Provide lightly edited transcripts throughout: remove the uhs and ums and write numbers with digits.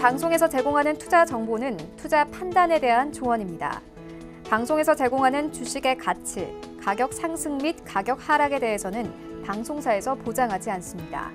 방송에서 제공하는 투자 정보는 투자 판단에 대한 조언입니다. 방송에서 제공하는 주식의 가치, 가격 상승 및 가격 하락에 대해서는 방송사에서 보장하지 않습니다.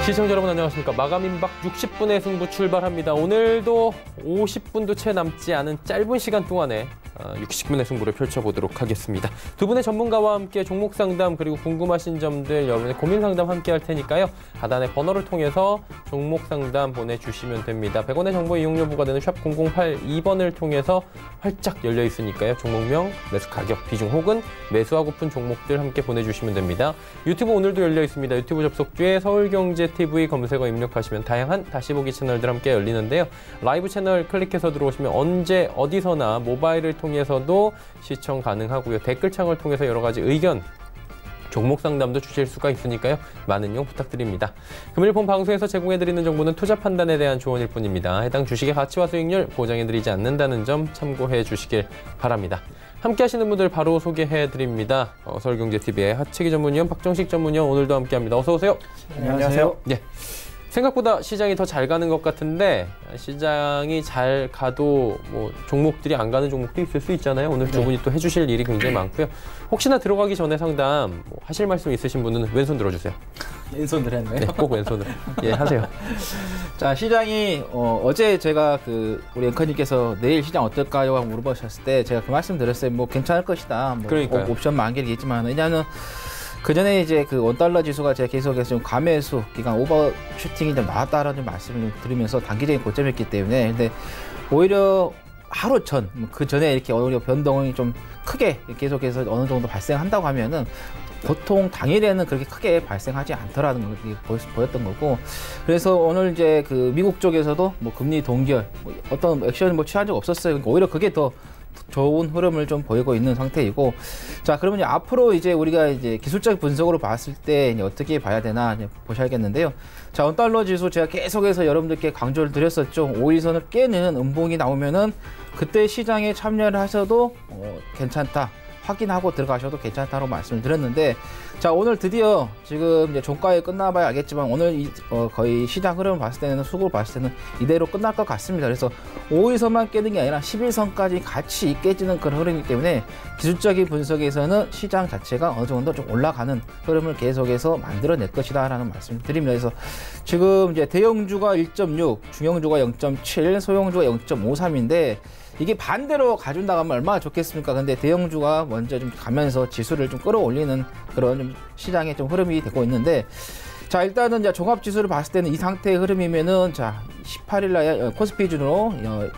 시청자 여러분 안녕하십니까. 마감 임박 60분의 승부 출발합니다. 오늘도 50분도 채 남지 않은 짧은 시간 동안에 60분의 승부를 펼쳐보도록 하겠습니다. 두 분의 전문가와 함께 종목 상담 그리고 궁금하신 점들 여러분의 고민 상담 함께 할 테니까요. 하단의 번호를 통해서 종목 상담 보내주시면 됩니다. 100원의 정보 이용료 부과되는 샵 0082번을 통해서 활짝 열려 있으니까요. 종목명, 매수 가격, 비중 혹은 매수하고픈 종목들 함께 보내주시면 됩니다. 유튜브 오늘도 열려 있습니다. 유튜브 접속주에 서울경제TV 검색어 입력하시면 다양한 다시 보기 채널들 함께 열리는데요. 라이브 채널 클릭해서 들어오시면 언제 어디서나 모바일을 통해서도 시청 가능하고요. 댓글창을 통해서 여러 가지 의견, 종목 상담도 주실 수가 있으니까요. 많은 이용 부탁드립니다. 금일 본 방송에서 제공해드리는 정보는 투자 판단에 대한 조언일 뿐입니다. 해당 주식의 가치와 수익률 보장해드리지 않는다는 점 참고해 주시길 바랍니다. 함께 하시는 분들 바로 소개해드립니다. 서울경제TV의 하체기 전문위원 박정식 전문위원 오늘도 함께합니다. 어서 오세요. 안녕하세요. 네. 생각보다 시장이 더 잘 가는 것 같은데 시장이 잘 가도 뭐 종목들이 안 가는 종목도 있을 수 있잖아요. 오늘 두 분이 또 해주실 일이 굉장히 많고요. 혹시나 들어가기 전에 상담 뭐 하실 말씀 있으신 분은 왼손 들어주세요. 왼손 들었네요. 네, 꼭 왼손으로. 예, 하세요. 자, 시장이 어제 제가 우리 앵커님께서 내일 시장 어떨까요? 하고 물어보셨을 때 제가 그 말씀 드렸어요. 뭐 괜찮을 것이다. 뭐 그러니까요. 옵션 만기겠지만 왜냐하면 그 전에 이제 그 원달러 지수가 제가 계속해서 좀 과매수 기간 오버슈팅이 좀 나왔다라는 말씀을 드리면서 단기적인 고점이었기 때문에 근데 오히려 하루 전, 그 전에 이렇게 오히려 변동이 좀 크게 계속해서 어느 정도 발생한다고 하면은 보통 당일에는 그렇게 크게 발생하지 않더라는 게 보였던 거고 그래서 오늘 이제 그 미국 쪽에서도 뭐 금리 동결 뭐 어떤 액션을 뭐 취한 적 없었어요. 그러니까 오히려 그게 더 좋은 흐름을 좀 보이고 있는 상태이고 자 그러면 이제 앞으로 이제 우리가 이제 기술적 분석으로 봤을 때 이제 어떻게 봐야 되나 이제 보셔야겠는데요. 자 원달러 지수 제가 계속해서 여러분들께 강조를 드렸었죠. 5일선을 깨는 음봉이 나오면은 그때 시장에 참여를 하셔도 괜찮다. 확인하고 들어가셔도 괜찮다고 말씀을 드렸는데 자 오늘 드디어 지금 이제 종가에 끝나봐야 알겠지만 오늘 거의 시장 흐름을 봤을 때는 수급을 봤을 때는 이대로 끝날 것 같습니다. 그래서 5일선만 깨는 게 아니라 11선까지 같이 깨지는 그런 흐름이기 때문에 기술적인 분석에서는 시장 자체가 어느 정도 좀 올라가는 흐름을 계속해서 만들어낼 것이다 라는 말씀을 드립니다. 그래서 지금 이제 대형주가 1.6, 중형주가 0.7, 소형주가 0.53인데 이게 반대로 가준다고 하면 얼마나 좋겠습니까? 근데 대형주가 먼저 좀 가면서 지수를 좀 끌어올리는 그런 좀 시장의 좀 흐름이 되고 있는데 자 일단은 이제 종합지수를 봤을 때는 이 상태의 흐름이면은 자 18일날 코스피 기준으로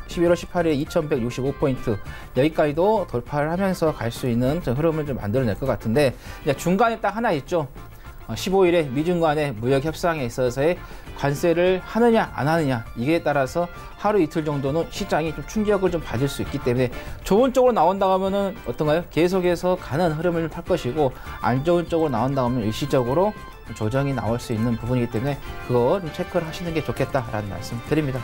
11월 18일 2165포인트 여기까지도 돌파를 하면서 갈 수 있는 흐름을 좀 만들어낼 것 같은데 이제 중간에 딱 하나 있죠. 15일에 미중 간의 무역 협상에 있어서의 관세를 하느냐 안 하느냐 이게 따라서 하루 이틀 정도는 시장이 좀 충격을 좀 받을 수 있기 때문에 좋은 쪽으로 나온다 하면은 어떤가요? 계속해서 가는 흐름을 탈 것이고 안 좋은 쪽으로 나온다 하면 일시적으로 조정이 나올 수 있는 부분이기 때문에 그거 좀 체크를 하시는 게 좋겠다라는 말씀 드립니다.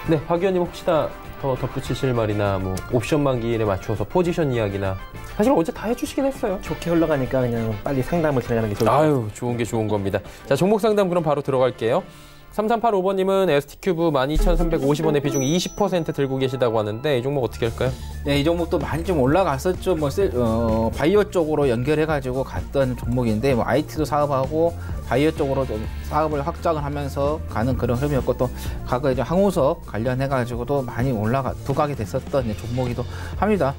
네, 박 의원님 혹시나 더 덧붙이실 말이나 뭐 옵션 만기일에 맞춰서 포지션 이야기나 사실 어제 다 해주시긴 했어요. 좋게 흘러가니까 그냥 빨리 상담을 진행하는 게 좋을 것 같아요. 아유, 좋은 게 좋은 겁니다. 자, 종목 상담 그럼 바로 들어갈게요. 3385번님은 ST큐브 12,350원의 비중 20% 들고 계시다고 하는데 이 종목 어떻게 할까요? 네, 이 종목도 많이 좀 올라갔었죠. 뭐 바이오 쪽으로 연결해가지고 갔던 종목인데 뭐 IT도 사업하고 바이오 쪽으로 좀 사업을 확장을 하면서 가는 그런 흐름이었고 또 과거에 이제 항우석 관련해가지고도 많이 부각이 됐었던 종목이기도 합니다.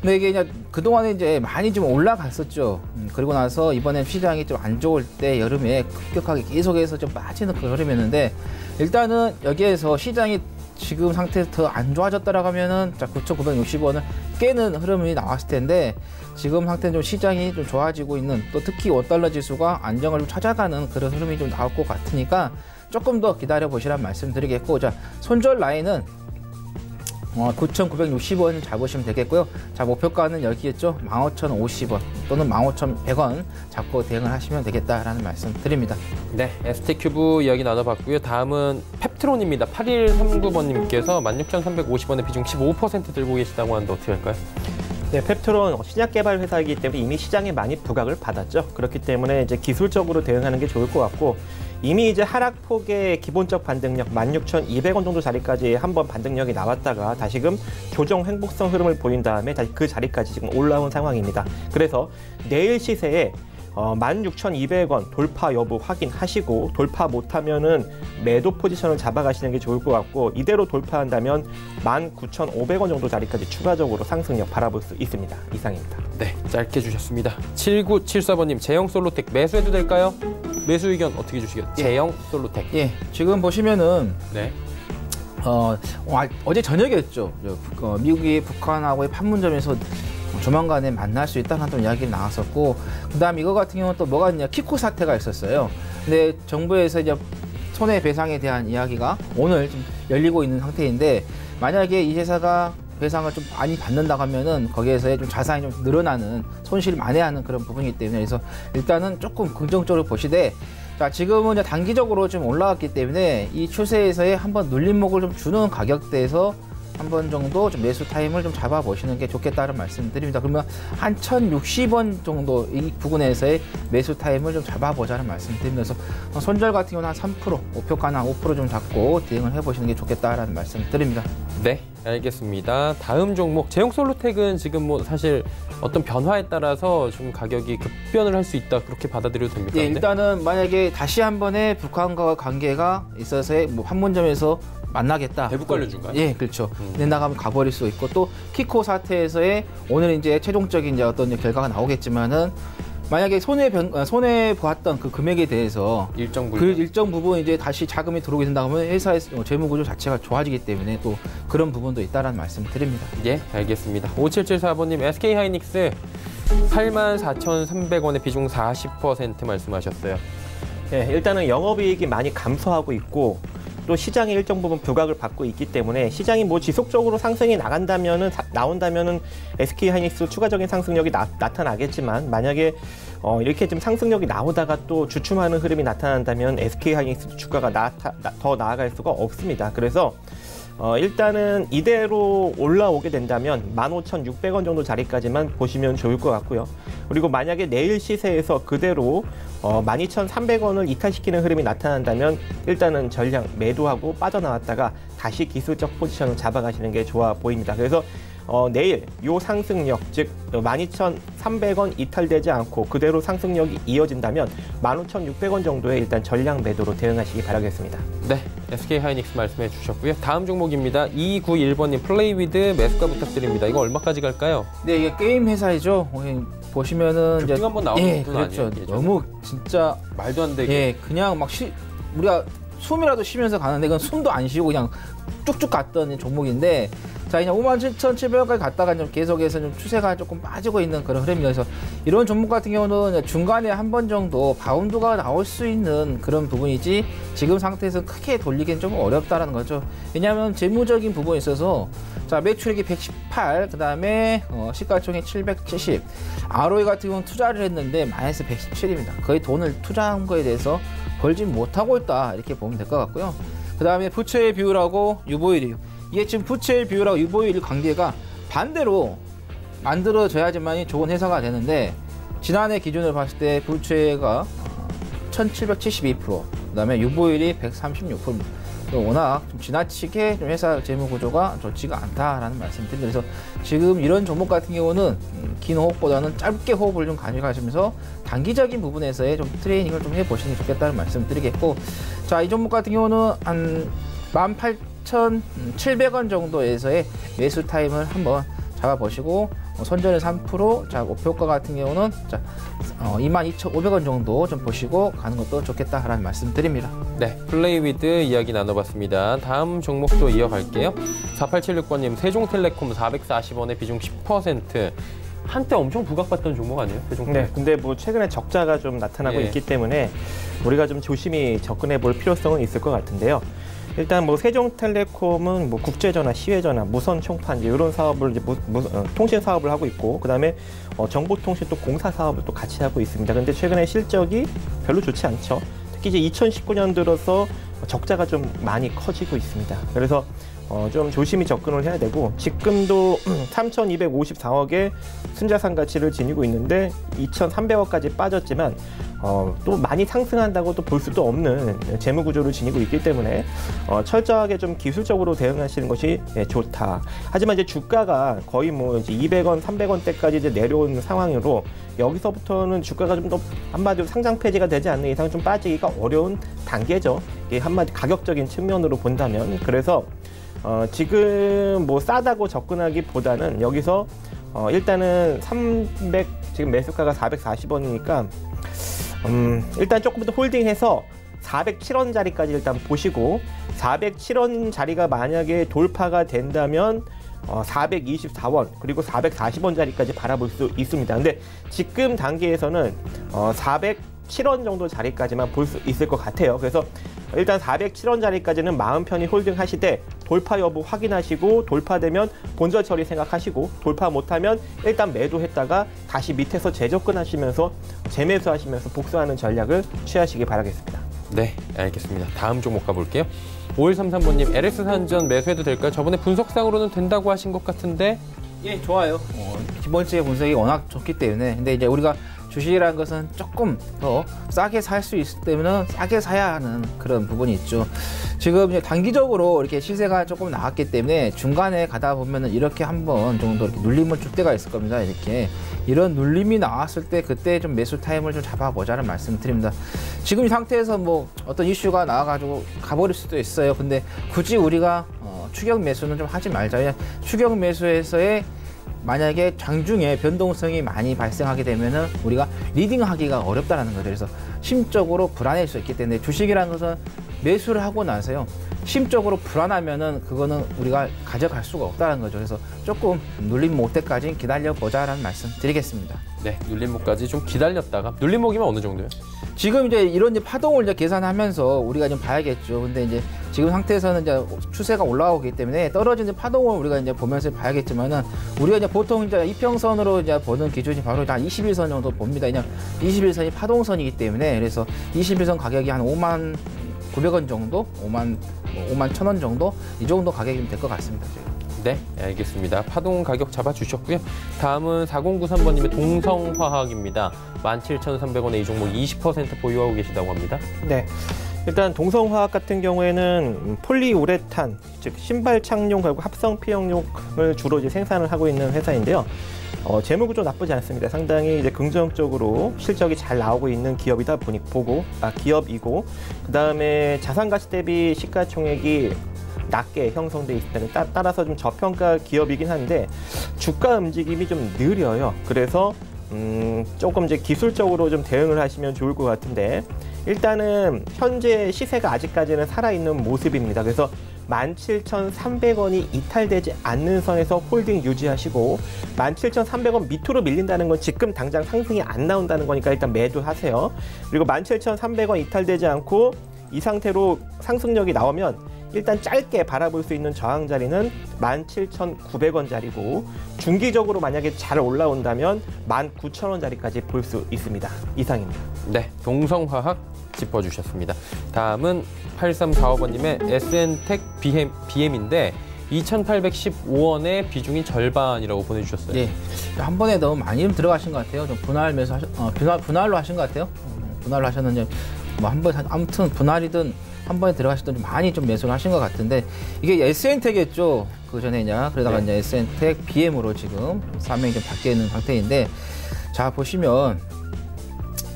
근데 이게 이제 그동안에 이제 많이 좀 올라갔었죠. 그리고 나서 이번엔 시장이 좀 안 좋을 때 여름에 급격하게 계속해서 좀 빠지는 그런 흐름이었는데 일단은 여기에서 시장이 지금 상태에서 더 안 좋아졌다라고 하면은 자 9,960원을 깨는 흐름이 나왔을 텐데 지금 상태는 좀 시장이 좀 좋아지고 있는 또 특히 원달러 지수가 안정을 좀 찾아가는 그런 흐름이 좀 나올 것 같으니까 조금 더 기다려 보시라는 말씀 드리겠고 자 손절 라인은 9,960원 잡으시면 되겠고요. 자, 목표가는 여기겠죠. 15,050원 또는 15,100원 잡고 대응을 하시면 되겠다라는 말씀 드립니다. 네, ST큐브 이야기 나눠봤고요. 다음은 펩트론입니다. 8139번님께서 16,350원의 비중 15% 들고 계시다고 하는데 어떻게 할까요? 네, 펩트론 신약 개발 회사이기 때문에 이미 시장에 많이 부각을 받았죠. 그렇기 때문에 이제 기술적으로 대응하는 게 좋을 것 같고 이미 이제 하락폭의 기본적 반등력 16,200원 정도 자리까지 한번 반등력이 나왔다가 다시금 조정 횡보성 흐름을 보인 다음에 다시 그 자리까지 지금 올라온 상황입니다. 그래서 내일 시세에 16,200원 돌파 여부 확인하시고 돌파 못하면은 매도 포지션을 잡아가시는 게 좋을 것 같고 이대로 돌파한다면 19,500원 정도 자리까지 추가적으로 상승력 바라볼 수 있습니다. 이상입니다. 네, 짧게 주셨습니다. 7974번님, 제형 솔로텍 매수해도 될까요? 매수 의견 어떻게 주시겠어요? 제형 솔로텍. 예, 지금 보시면은 네. 어제 저녁이었죠. 미국이 북한하고의 판문점에서 조만간에 만날 수 있다는 또 이야기가 나왔었고, 그다음 이거 같은 경우는 또 뭐가 있냐, 키코 사태가 있었어요. 근데 정부에서 이제 손해배상에 대한 이야기가 오늘 좀 열리고 있는 상태인데, 만약에 이 회사가 배상을 좀 많이 받는다고 하면은 거기에서의 좀 자산이 좀 늘어나는, 손실을 만회하는 그런 부분이기 때문에, 그래서 일단은 조금 긍정적으로 보시되, 자, 지금은 이제 단기적으로 좀 올라왔기 때문에 이 추세에서의 한번 눌림목을 좀 주는 가격대에서 한 번 정도 좀 매수 타임을 좀 잡아보시는 게 좋겠다는 말씀 드립니다. 그러면 한 1,060원 정도 이 부근에서의 매수 타임을 좀 잡아보자는 말씀 드리면서, 손절 같은 경우는 한 3%, 목표가는 한 5% 좀 잡고 대응을 해보시는 게 좋겠다라는 말씀 드립니다. 네, 알겠습니다. 다음 종목, 제형 솔로텍은 지금 뭐 사실 어떤 변화에 따라서 좀 가격이 급변을 할 수 있다, 그렇게 받아들여도 됩니까? 예, 일단은 만약에 다시 한 번의 북한과 관계가 있어서의 뭐 판문점에서 만나겠다. 대북 관련주인가요? 예, 그렇죠. 나가면 가버릴 수 있고, 또 키코 사태에서의 오늘 이제 최종적인 이제 어떤 결과가 나오겠지만은, 만약에 손해 보았던 그 금액에 대해서 일정 그 부분. 일정 부분 이제 다시 자금이 들어오게 된다고 하면 회사의 재무 구조 자체가 좋아지기 때문에 또 그런 부분도 있다라는 말씀 드립니다. 예, 알겠습니다. 5774번님, SK 하이닉스 84,300원의 비중 40% 말씀하셨어요. 예, 일단은 영업이익이 많이 감소하고 있고, 또 시장이 일정 부분 부각을 받고 있기 때문에 시장이 뭐 지속적으로 상승이 나온다면은 SK 하이닉스 추가적인 상승력이 나타나겠지만, 만약에 이렇게 좀 상승력이 나오다가 또 주춤하는 흐름이 나타난다면 SK 하이닉스 주가가 더 나아갈 수가 없습니다. 그래서 일단은 이대로 올라오게 된다면 15,600원 정도 자리까지만 보시면 좋을 것 같고요. 그리고 만약에 내일 시세에서 그대로 12,300원을 이탈시키는 흐름이 나타난다면 일단은 전량 매도하고 빠져나왔다가 다시 기술적 포지션을 잡아가시는 게 좋아 보입니다. 그래서 내일 요 상승력, 즉 12,300원 이탈되지 않고 그대로 상승력이 이어진다면 15,600원 정도에 일단 전량 매도로 대응하시기 바라겠습니다. 네, SK 하이닉스 말씀해 주셨고요. 다음 종목입니다. 291번님, 플레이위드 매수가 부탁드립니다. 이거 얼마까지 갈까요? 네, 이게 게임 회사이죠. 보시면은 급등 한번 나오는 예, 부분 그렇죠. 아니에요? 너무 진짜 말도 안 되게. 예, 그냥 막 우리가 숨이라도 쉬면서 가는데, 그건 숨도 안 쉬고 그냥 쭉쭉 갔던 종목인데, 자, 그냥 57,700원까지 갔다가 좀 계속해서 좀 추세가 조금 빠지고 있는 그런 흐름입니다. 그래서 이런 종목 같은 경우는 중간에 한 번 정도 바운드가 나올 수 있는 그런 부분이지, 지금 상태에서 크게 돌리기는 좀 어렵다는 거죠. 왜냐하면 재무적인 부분에 있어서, 자, 매출액이 118, 그 다음에 시가총액 770, ROE 같은 경우는 투자를 했는데 마이너스 117입니다. 거의 돈을 투자한 거에 대해서 벌지 못하고 있다, 이렇게 보면 될 것 같고요. 그 다음에 부채의 비율하고 유보율이요. 이게 지금 부채의 비율하고 유보율 관계가 반대로 만들어져야지만 좋은 회사가 되는데, 지난해 기준으로 봤을 때 부채가 1,772%, 그 다음에 유보율이 136%입니다. 워낙 좀 지나치게 좀 회사 재무 구조가 좋지가 않다라는 말씀드립니다. 그래서 지금 이런 종목 같은 경우는 긴 호흡보다는 짧게 호흡을 좀 가져가시면서 단기적인 부분에서의 좀 트레이닝을 좀 해보시는 게 좋겠다는 말씀드리겠고, 자, 이 종목 같은 경우는 한 18,700원 정도에서의 매수 타임을 한번 잡아보시고, 손절은 3%, 자, 목표가 같은 경우는 자 22,500원 정도 좀 보시고 가는 것도 좋겠다라는 말씀 드립니다. 네, 플레이위드 이야기 나눠봤습니다. 다음 종목도 이어갈게요. 4876번님, 세종텔레콤 440원의 비중 10%. 한때 엄청 부각받던 종목 아니에요? 세종텔레콤. 네, 근데 뭐 최근에 적자가 좀 나타나고 예. 있기 때문에 우리가 좀 조심히 접근해 볼 필요성은 있을 것 같은데요. 일단 뭐 세종텔레콤은 뭐 국제전화, 시외전화, 무선 총판 이런 사업을 이제 통신 사업을 하고 있고, 그다음에 정보통신 또 공사 사업을 또 같이 하고 있습니다. 근데 최근에 실적이 별로 좋지 않죠. 특히 이제 2019년 들어서 적자가 좀 많이 커지고 있습니다. 그래서 좀 조심히 접근을 해야 되고 지금도 3,254억의 순자산 가치를 지니고 있는데 2,300억까지 빠졌지만 또 많이 상승한다고 또 볼 수도 없는 재무 구조를 지니고 있기 때문에 철저하게 좀 기술적으로 대응하시는 것이 좋다. 하지만 이제 주가가 거의 뭐 이제 200원, 300원대까지 이제 내려온 상황으로 여기서부터는 주가가 좀 더 한마디로 상장 폐지가 되지 않는 이상 좀 빠지기가 어려운 단계죠. 이게 한마디 가격적인 측면으로 본다면. 그래서 지금 뭐 싸다고 접근하기보다는 여기서 일단은 지금 매수가가 440원이니까 일단 조금 더 홀딩해서 407원짜리까지 일단 보시고 407원 자리가 만약에 돌파가 된다면 424원 그리고 440원짜리까지 바라볼 수 있습니다. 근데 지금 단계에서는 407원 정도 자리까지만 볼 수 있을 것 같아요. 그래서 일단 407원 자리까지는 마음 편히 홀딩하시되 돌파 여부 확인하시고 돌파되면 본절 처리 생각하시고 돌파 못하면 일단 매도했다가 다시 밑에서 재접근하시면서 재매수하시면서 복수하는 전략을 취하시기 바라겠습니다. 네, 알겠습니다. 다음 종목 가볼게요. 5133번님, LS 산전 매수해도 될까요? 저번에 분석상으로는 된다고 하신 것 같은데. 예, 좋아요. 기본적인 분석이 워낙 좋기 때문에. 근데 이제 우리가 주식이라는 것은 조금 더 싸게 살 수 있을 때는 싸게 사야 하는 그런 부분이 있죠. 지금 이제 단기적으로 이렇게 시세가 조금 나왔기 때문에 중간에 가다 보면은 이렇게 한번 정도 이렇게 눌림을 줄 때가 있을 겁니다. 이런 눌림이 나왔을 때 그때 좀 매수 타임을 좀 잡아보자는 말씀을 드립니다. 지금 이 상태에서 뭐 어떤 이슈가 나와가지고 가버릴 수도 있어요. 근데 굳이 우리가 추격 매수는 좀 하지 말자. 그냥 추격 매수에서의 만약에 장중에 변동성이 많이 발생하게 되면은 우리가 리딩하기가 어렵다는 거죠. 그래서 심적으로 불안할 수 있기 때문에 주식이라는 것은 매수를 하고 나서요. 심적으로 불안하면은 그거는 우리가 가져갈 수가 없다는 거죠. 그래서 조금 눌림 못 때까지 기다려보자라는 말씀 드리겠습니다. 네, 눌림목까지 좀 기다렸다가 눌림목이면 어느 정도요? 지금 이제 이런 파동을 이제 계산하면서 우리가 좀 봐야겠죠. 근데 이제 지금 상태에서는 이제 추세가 올라오기 때문에 떨어지는 파동을 우리가 이제 보면서 봐야겠지만은 우리가 이제 보통 이제 이평선으로 이제 보는 기준이 바로 한 21선 정도 봅니다. 그냥 21선이 파동선이기 때문에 그래서 21선 가격이 한 5만 900원 정도, 5만 1,000원 정도 이 정도 가격이 될 것 같습니다. 지금. 네, 알겠습니다. 파동 가격 잡아주셨고요. 다음은 4093번님의 동성화학입니다. 17,300원에 이 종목 20% 보유하고 계시다고 합니다. 네. 일단 동성화학 같은 경우에는 폴리우레탄, 즉 신발 착용 그리고 합성 피혁용을 주로 이제 생산을 하고 있는 회사인데요. 재무구조 나쁘지 않습니다. 상당히 이제 긍정적으로 실적이 잘 나오고 있는 기업이다 기업이고 그 다음에 자산가치 대비 시가총액이 낮게 형성돼 있다. 따라서 좀 저평가 기업이긴 한데 주가 움직임이 좀 느려요. 그래서 조금 이제 기술적으로 좀 대응을 하시면 좋을 것 같은데 일단은 현재 시세가 아직까지는 살아있는 모습입니다. 그래서 17,300원이 이탈되지 않는 선에서 홀딩 유지하시고 17,300원 밑으로 밀린다는 건 지금 당장 상승이 안 나온다는 거니까 일단 매도하세요. 그리고 17,300원 이탈되지 않고 이 상태로 상승력이 나오면 일단 짧게 바라볼 수 있는 저항 자리는 17,900원짜리고 중기적으로 만약에 잘 올라온다면 19,000원짜리까지 볼 수 있습니다. 이상입니다. 네, 동성화학 짚어주셨습니다. 다음은 8345번님의 SN텍 BM인데 2,815원의 비중이 절반이라고 보내주셨어요. 예, 한 번에 너무 많이 좀 들어가신 것 같아요. 좀 분할 매수 분할로 하신 것 같아요. 분할로 하셨는지 뭐 한 번 아무튼 분할이든 한 번에 들어가시던 좀 많이 좀 매수를 하신 것 같은데 이게 SN텍이었죠. 그 전에 그러다가 이제 SN텍 BM으로 지금 사명이 좀 바뀌어 있는 상태인데 자 보시면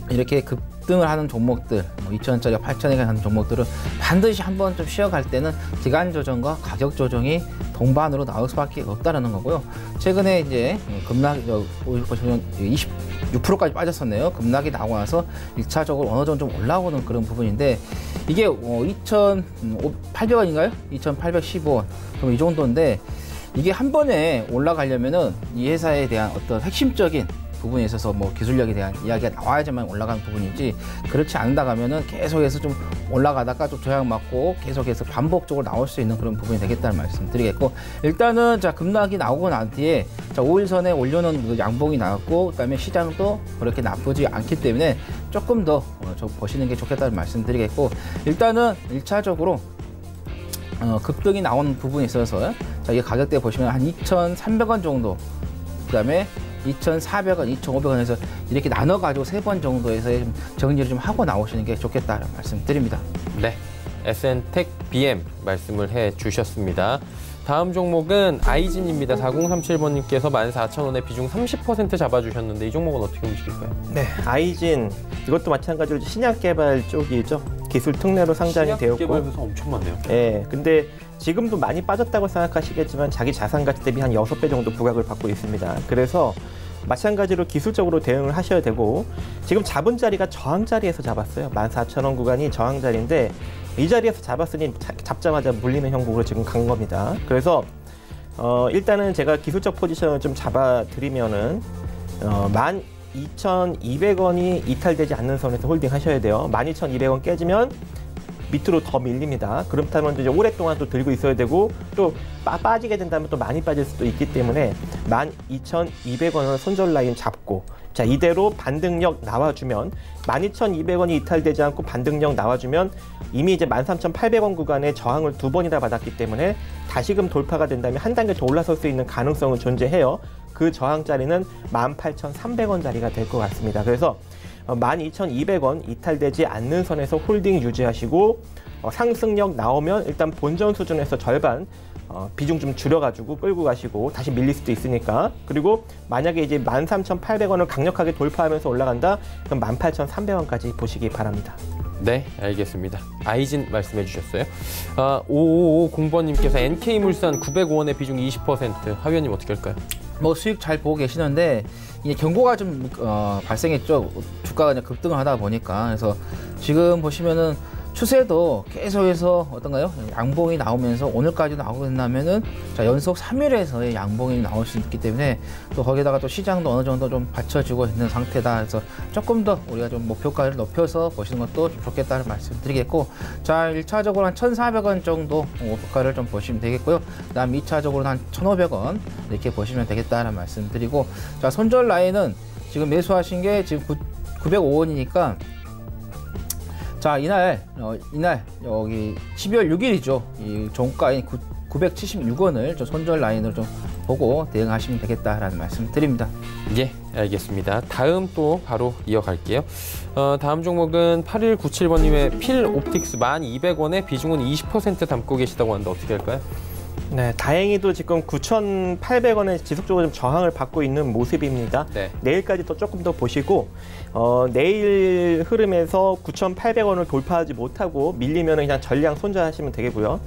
이렇게 급등을 하는 종목들 2,000원짜리 8,000원에 하는 종목들은 반드시 한번 좀 쉬어갈 때는 기간 조정과 가격 조정이 동반으로 나올 수밖에 없다는 거고요. 최근에 이제 급락이 보시면 26%까지 빠졌었네요. 급락이 나오고 나서 1차적으로 어느 정도 좀 올라오는 그런 부분인데 이게 2,800원인가요? 2,815원. 그럼 이 정도인데 이게 한 번에 올라가려면은 이 회사에 대한 어떤 핵심적인 부분에 있어서 뭐 기술력에 대한 이야기가 나와야지만 올라가는 부분이지 그렇지 않는다 가면은 계속해서 좀 올라가다가 좀 조약맞고 계속해서 반복적으로 나올 수 있는 그런 부분이 되겠다는 말씀 드리겠고 일단은 자 급락이 나오고 난 뒤에 자 5일선에 올려놓은 그 양봉이 나왔고 그다음에 시장도 그렇게 나쁘지 않기 때문에 조금 더 보시는 게 좋겠다는 말씀 드리겠고 일단은 1차적으로 급등이 나온 부분이 있어서 자, 이게 가격대 보시면 한 2,300원 정도, 그다음에 2,400원, 2,500원에서 이렇게 나눠가지고 3번 정도에서 좀 정리를 좀 하고 나오시는 게 좋겠다는 말씀드립니다. 네, SN텍 BM 말씀을 해주셨습니다. 다음 종목은 아이진입니다. 4037번님께서 14,000원에 비중 30% 잡아주셨는데 이 종목은 어떻게 움직일까요? 네, 아이진 이것도 마찬가지로 신약 개발 쪽이죠. 기술 특례로 상장이 되었고. 개발 회사 엄청 많네요. 예, 근데 지금도 많이 빠졌다고 생각하시겠지만 자기 자산 가치 대비 한 6배 정도 부각을 받고 있습니다. 그래서 마찬가지로 기술적으로 대응을 하셔야 되고, 지금 잡은 자리가 저항 자리에서 잡았어요. 14,000원 구간이 저항 자리인데 이 자리에서 잡았으니 잡자마자 물리는 형국으로 지금 간 겁니다. 그래서 일단은 제가 기술적 포지션을 좀 잡아드리면은 12,200원이 이탈되지 않는 선에서 홀딩 하셔야 돼요. 12,200원 깨지면 밑으로 더 밀립니다. 그렇다면 이제 오랫동안 또 들고 있어야 되고, 또 빠지게 된다면 또 많이 빠질 수도 있기 때문에 12,200원을 손절 라인 잡고, 자, 이대로 반등력 나와주면 12,200원이 이탈되지 않고 반등력 나와주면 이미 이제 13,800원 구간에 저항을 2번이나 받았기 때문에 다시금 돌파가 된다면 한 단계 더 올라설 수 있는 가능성은 존재해요. 그 저항 자리는 18,300원 자리가 될 것 같습니다. 그래서 12,200원 이탈되지 않는 선에서 홀딩 유지하시고, 상승력 나오면 일단 본전 수준에서 절반 비중 좀 줄여가지고 끌고 가시고, 다시 밀릴 수도 있으니까. 그리고 만약에 이제 13,800원을 강력하게 돌파하면서 올라간다, 그럼 18,300원까지 보시기 바랍니다. 네, 알겠습니다. 아이진 말씀해 주셨어요. 5550번님께서 NK물산 905원의 비중 20%. 하위원님 어떻게 할까요? 뭐 수익 잘 보고 계시는데 이게 경고가 좀 발생했죠. 주가가 이제 급등을 하다 보니까. 그래서 지금 보시면은 추세도 계속해서 어떤가요? 양봉이 나오면서 오늘까지도 나오고 있다면은 자, 연속 3일에서의 양봉이 나올 수 있기 때문에 또 거기다가 또 시장도 어느 정도 좀 받쳐지고 있는 상태다. 그래서 조금 더 우리가 좀 목표가를 높여서 보시는 것도 좋겠다는 말씀 드리겠고, 자, 1차적으로 한 1,400원 정도 목표가를 좀 보시면 되겠고요. 그다음 2차적으로는 한 1,500원 이렇게 보시면 되겠다는 말씀 드리고, 자, 손절 라인은 지금 매수하신 게 지금 905원이니까 자, 이날 여기 12월 6일이죠. 이 종가인 976원을 좀 손절 라인으로 좀 보고 대응하시면 되겠다라는 말씀 드립니다. 예, 알겠습니다. 다음 또 바로 이어갈게요. 다음 종목은 8197번님의 필옵틱스 1,200원에 비중은 20% 담고 계시다고 하는데 어떻게 할까요? 네, 다행히도 지금 9,800원에 지속적으로 좀 저항을 받고 있는 모습입니다. 네. 내일까지 또 조금 더 보시고, 내일 흐름에서 9,800원을 돌파하지 못하고 밀리면 그냥 전량 손절하시면 되겠고요.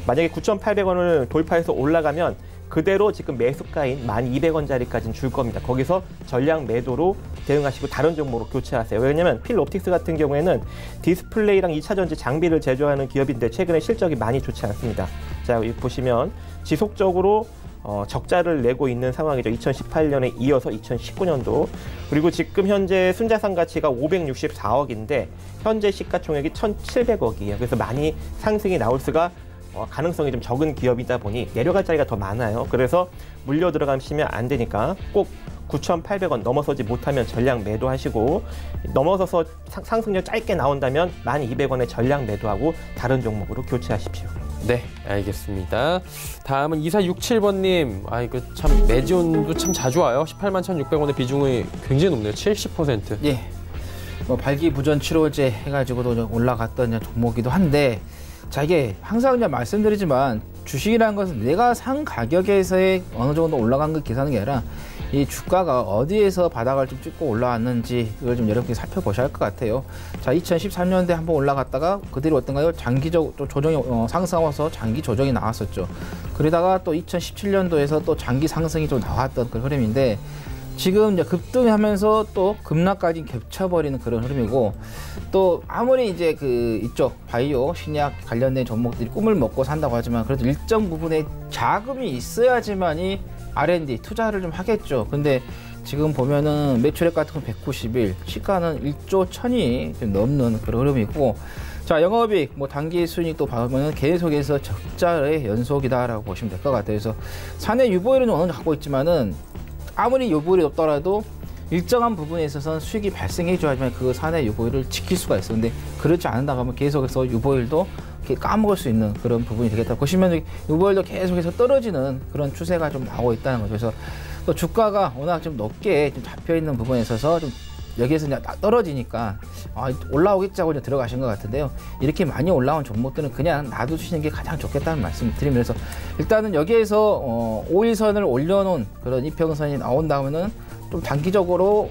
만약에 9,800원을 돌파해서 올라가면 그대로 지금 매수가인 1,200원짜리까지는 줄 겁니다. 거기서 전량 매도로 대응하시고 다른 종목으로 교체하세요. 왜냐하면 필옵틱스 같은 경우에는 디스플레이랑 2차전지 장비를 제조하는 기업인데 최근에 실적이 많이 좋지 않습니다. 자, 여기 보시면 지속적으로 적자를 내고 있는 상황이죠. 2018년에 이어서 2019년도. 그리고 지금 현재 순자산 가치가 564억인데 현재 시가총액이 1,700억이에요. 그래서 많이 상승이 나올 수가 가능성이 좀 적은 기업이다 보니 내려갈 자리가 더 많아요. 그래서 물려 들어가시면 안 되니까 꼭 9,800원 넘어서지 못하면 전량 매도하시고, 넘어서서 상승력 짧게 나온다면 1,200원에 전량 매도하고 다른 종목으로 교체하십시오. 네, 알겠습니다. 다음은 2467번님. 이거 참 매지온도 참 자주 와요. 181,600원의 비중이 굉장히 높네요. 70%. 예. 뭐 발기부전 치료제 해가지고도 올라갔던 종목이기도 한데, 자, 이게 항상 그냥 말씀드리지만 주식이라는 것은 내가 산 가격에서의 어느 정도 올라간 걸 계산하는 게 아니라 이 주가가 어디에서 바닥을 좀 찍고 올라왔는지 이걸 좀 여러분께 살펴보셔야 할 것 같아요. 자, 2013년도에 한번 올라갔다가 그대로 어떤가요? 장기적 조정이 상승하면서 장기 조정이 나왔었죠. 그러다가 또 2017년도에서 또 장기 상승이 좀 나왔던 그런 흐름인데, 지금 이제 급등하면서 또 급락까지 겹쳐버리는 그런 흐름이고, 또 아무리 이제 그 이쪽 바이오 신약 관련된 종목들이 꿈을 먹고 산다고 하지만 그래도 일정 부분의 자금이 있어야지만이 R&D 투자를 좀 하겠죠. 근데 지금 보면은 매출액 같은 건 191, 시가는 1조 1000이 좀 넘는 그런 흐름이고, 자, 영업이익, 뭐 단기 순이익도 보면은 계속해서 적자의 연속이다라고 보시면 될 것 같아요. 그래서 사내 유보율은 어느 정도 갖고 있지만은 아무리 유보율이 높더라도 일정한 부분에 있어서는 수익이 발생해 줘야지만 그 사내 유보율을 지킬 수가 있어요. 근데 그렇지 않는다고 하면 계속해서 유보율도 이렇게 까먹을 수 있는 그런 부분이 되겠다. 보시면 유보율도 계속해서 떨어지는 그런 추세가 좀 나오고 있다는 거죠. 그래서 또 주가가 워낙 좀 높게 좀 잡혀 있는 부분에 있어서 좀 여기에서 이제 떨어지니까 올라오겠지 하고 이제 들어가신 것 같은데요. 이렇게 많이 올라온 종목들은 그냥 놔두시는 게 가장 좋겠다는 말씀을 드리면서 일단은 여기에서 5일선을 올려놓은 그런 이평선이 나온다면은 좀 단기적으로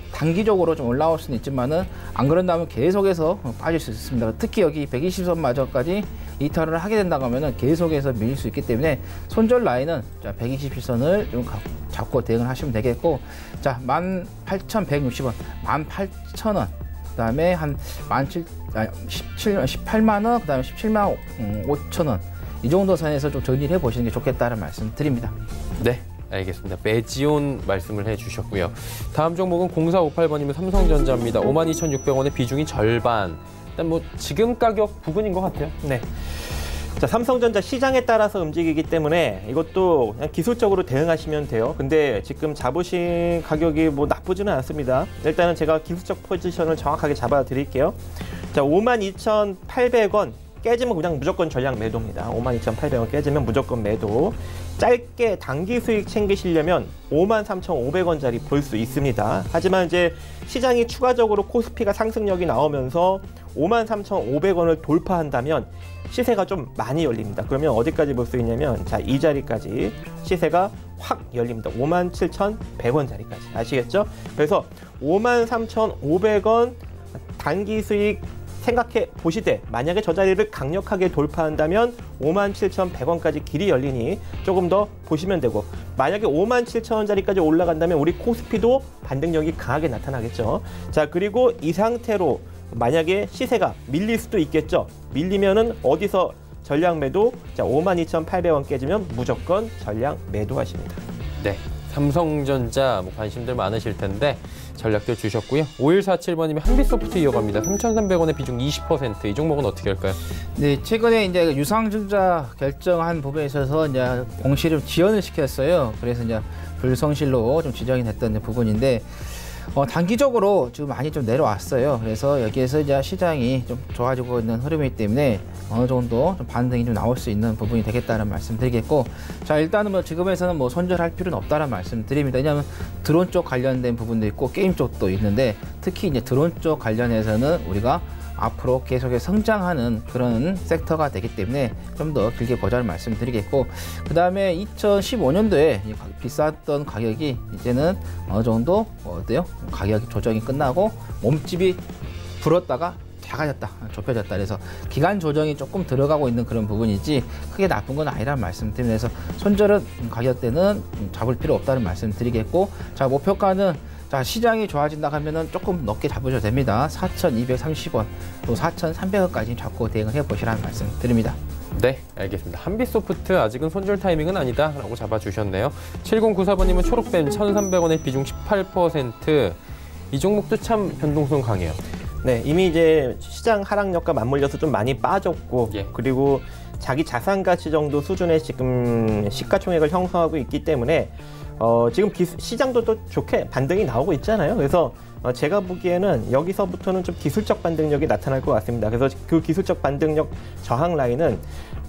좀 올라올 수는 있지만은 안 그런다면 계속해서 빠질 수 있습니다. 특히 여기 120선마저까지 이탈을 하게 된다고 하면은 계속해서 밀릴 수 있기 때문에 손절 라인은 121선을 좀 잡고 대응을 하시면 되겠고, 자 18,160원, 18,000원, 그다음에 한 18만 원, 그다음에 17만 5천 원 이 정도 선에서 좀 정리를 해보시는 게 좋겠다는 말씀드립니다. 네. 알겠습니다. 매지온 말씀을 해주셨고요. 다음 종목은 0458번이면 삼성전자입니다. 52,600원의 비중이 절반. 일단 뭐 지금 가격 부근인 것 같아요. 네. 자, 삼성전자 시장에 따라서 움직이기 때문에 이것도 그냥 기술적으로 대응하시면 돼요. 근데 지금 잡으신 가격이 뭐 나쁘지는 않습니다. 일단은 제가 기술적 포지션을 정확하게 잡아 드릴게요. 자, 52,800원 깨지면 그냥 무조건 전량 매도입니다. 52,800원 깨지면 무조건 매도. 짧게 단기 수익 챙기시려면 53,500원짜리 볼 수 있습니다. 하지만 이제 시장이 추가적으로 코스피가 상승력이 나오면서 53,500원을 돌파한다면 시세가 좀 많이 열립니다. 그러면 어디까지 볼 수 있냐면 자, 이 자리까지 시세가 확 열립니다. 57,100원짜리까지. 아시겠죠? 그래서 53,500원 단기 수익 생각해 보시되 만약에 저 자리를 강력하게 돌파한다면 57,100원까지 길이 열리니 조금 더 보시면 되고, 만약에 57,000원짜리까지 올라간다면 우리 코스피도 반등력이 강하게 나타나겠죠. 자, 그리고 이 상태로 만약에 시세가 밀릴 수도 있겠죠. 밀리면은 어디서 전량 매도? 자, 52,800원 깨지면 무조건 전량 매도하십니다. 네. 삼성전자 뭐 관심들 많으실 텐데 전략들 주셨고요. 5147번이면 한빛소프트 이어갑니다. 3,300원의 비중 20%. 이 종목은 어떻게 할까요? 네, 최근에 이제 유상증자 결정한 부분에 있어서 이제 공시를 지연을 시켰어요. 그래서 이제 불성실로 좀 지정이 됐던 부분인데 단기적으로 지금 많이 좀 내려왔어요. 그래서 여기에서 이제 시장이 좀 좋아지고 있는 흐름이기 때문에 어느 정도 좀 반등이 좀 나올 수 있는 부분이 되겠다는 말씀드리겠고, 자 일단은 뭐 지금에서는 뭐 손절할 필요는 없다는 말씀드립니다. 왜냐하면 드론 쪽 관련된 부분도 있고 게임 쪽도 있는데 특히 이제 드론 쪽 관련해서는 우리가 앞으로 계속해서 성장하는 그런 섹터가 되기 때문에 좀 더 길게 보자는 말씀드리겠고, 그 다음에 2015년도에 비쌌던 가격이 이제는 어느 정도 어때요? 가격 조정이 끝나고 몸집이 불었다가 작아졌다, 좁혀졌다. 그래서 기간 조정이 조금 들어가고 있는 그런 부분이지 크게 나쁜 건 아니라는 말씀드리면서 손절은 가격대는 잡을 필요 없다는 말씀드리겠고, 자 목표가는 자 시장이 좋아진다 하면은 조금 높게 잡으셔도 됩니다. 4,230원 또 4,300원까지 잡고 대응을 해보시라는 말씀 드립니다. 네, 알겠습니다. 한빛소프트 아직은 손절 타이밍은 아니다 라고 잡아주셨네요. 7094번님은 초록뱀 1,300원의 비중 18%. 이 종목도 참 변동성 강해요. 네, 이미 이제 시장 하락력과 맞물려서 좀 많이 빠졌고, 예. 그리고 자기 자산 가치 정도 수준의 지금 시가총액을 형성하고 있기 때문에 지금 시장도 또 좋게 반등이 나오고 있잖아요. 그래서 제가 보기에는 여기서부터는 좀 기술적 반등력이 나타날 것 같습니다. 그래서 그 기술적 반등력 저항 라인은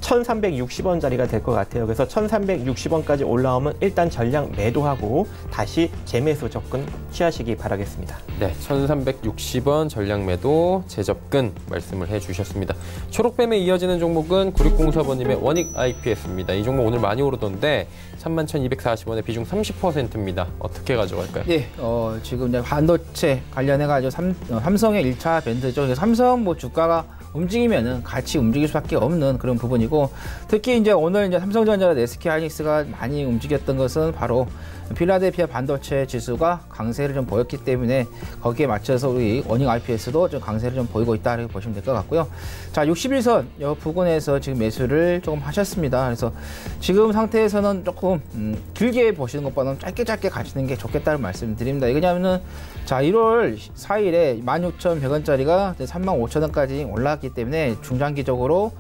1,360원짜리가 될 것 같아요. 그래서 1,360원까지 올라오면 일단 전량 매도하고 다시 재매수 접근 취하시기 바라겠습니다. 네, 1,360원 전량 매도 재접근 말씀을 해주셨습니다. 초록뱀에 이어지는 종목은 9604번님의 원익 IPS입니다. 이 종목 오늘 많이 오르던데 31,240원의 비중 30%입니다. 어떻게 가져갈까요? 네, 지금 이제 반도체 관련해가지고 삼성의 1차 밴드죠. 삼성 뭐 주가가 움직이면은 같이 움직일 수밖에 없는 그런 부분이고, 특히 이제 오늘 이제 삼성전자나 SK 하이닉스가 많이 움직였던 것은 바로 필라델피아 반도체 지수가 강세를 좀 보였기 때문에 거기에 맞춰서 우리 원익 IPS도 좀 강세를 좀 보이고 있다 이렇게 보시면 될 것 같고요. 자, 61선 이 부근에서 지금 매수를 조금 하셨습니다. 그래서 지금 상태에서는 조금 길게 보시는 것보다는 짧게 가시는 게 좋겠다는 말씀을 드립니다. 이거냐면은 자 1월 4일에 16,100원짜리가 35,000원까지 올라왔기 때문에 중기적으로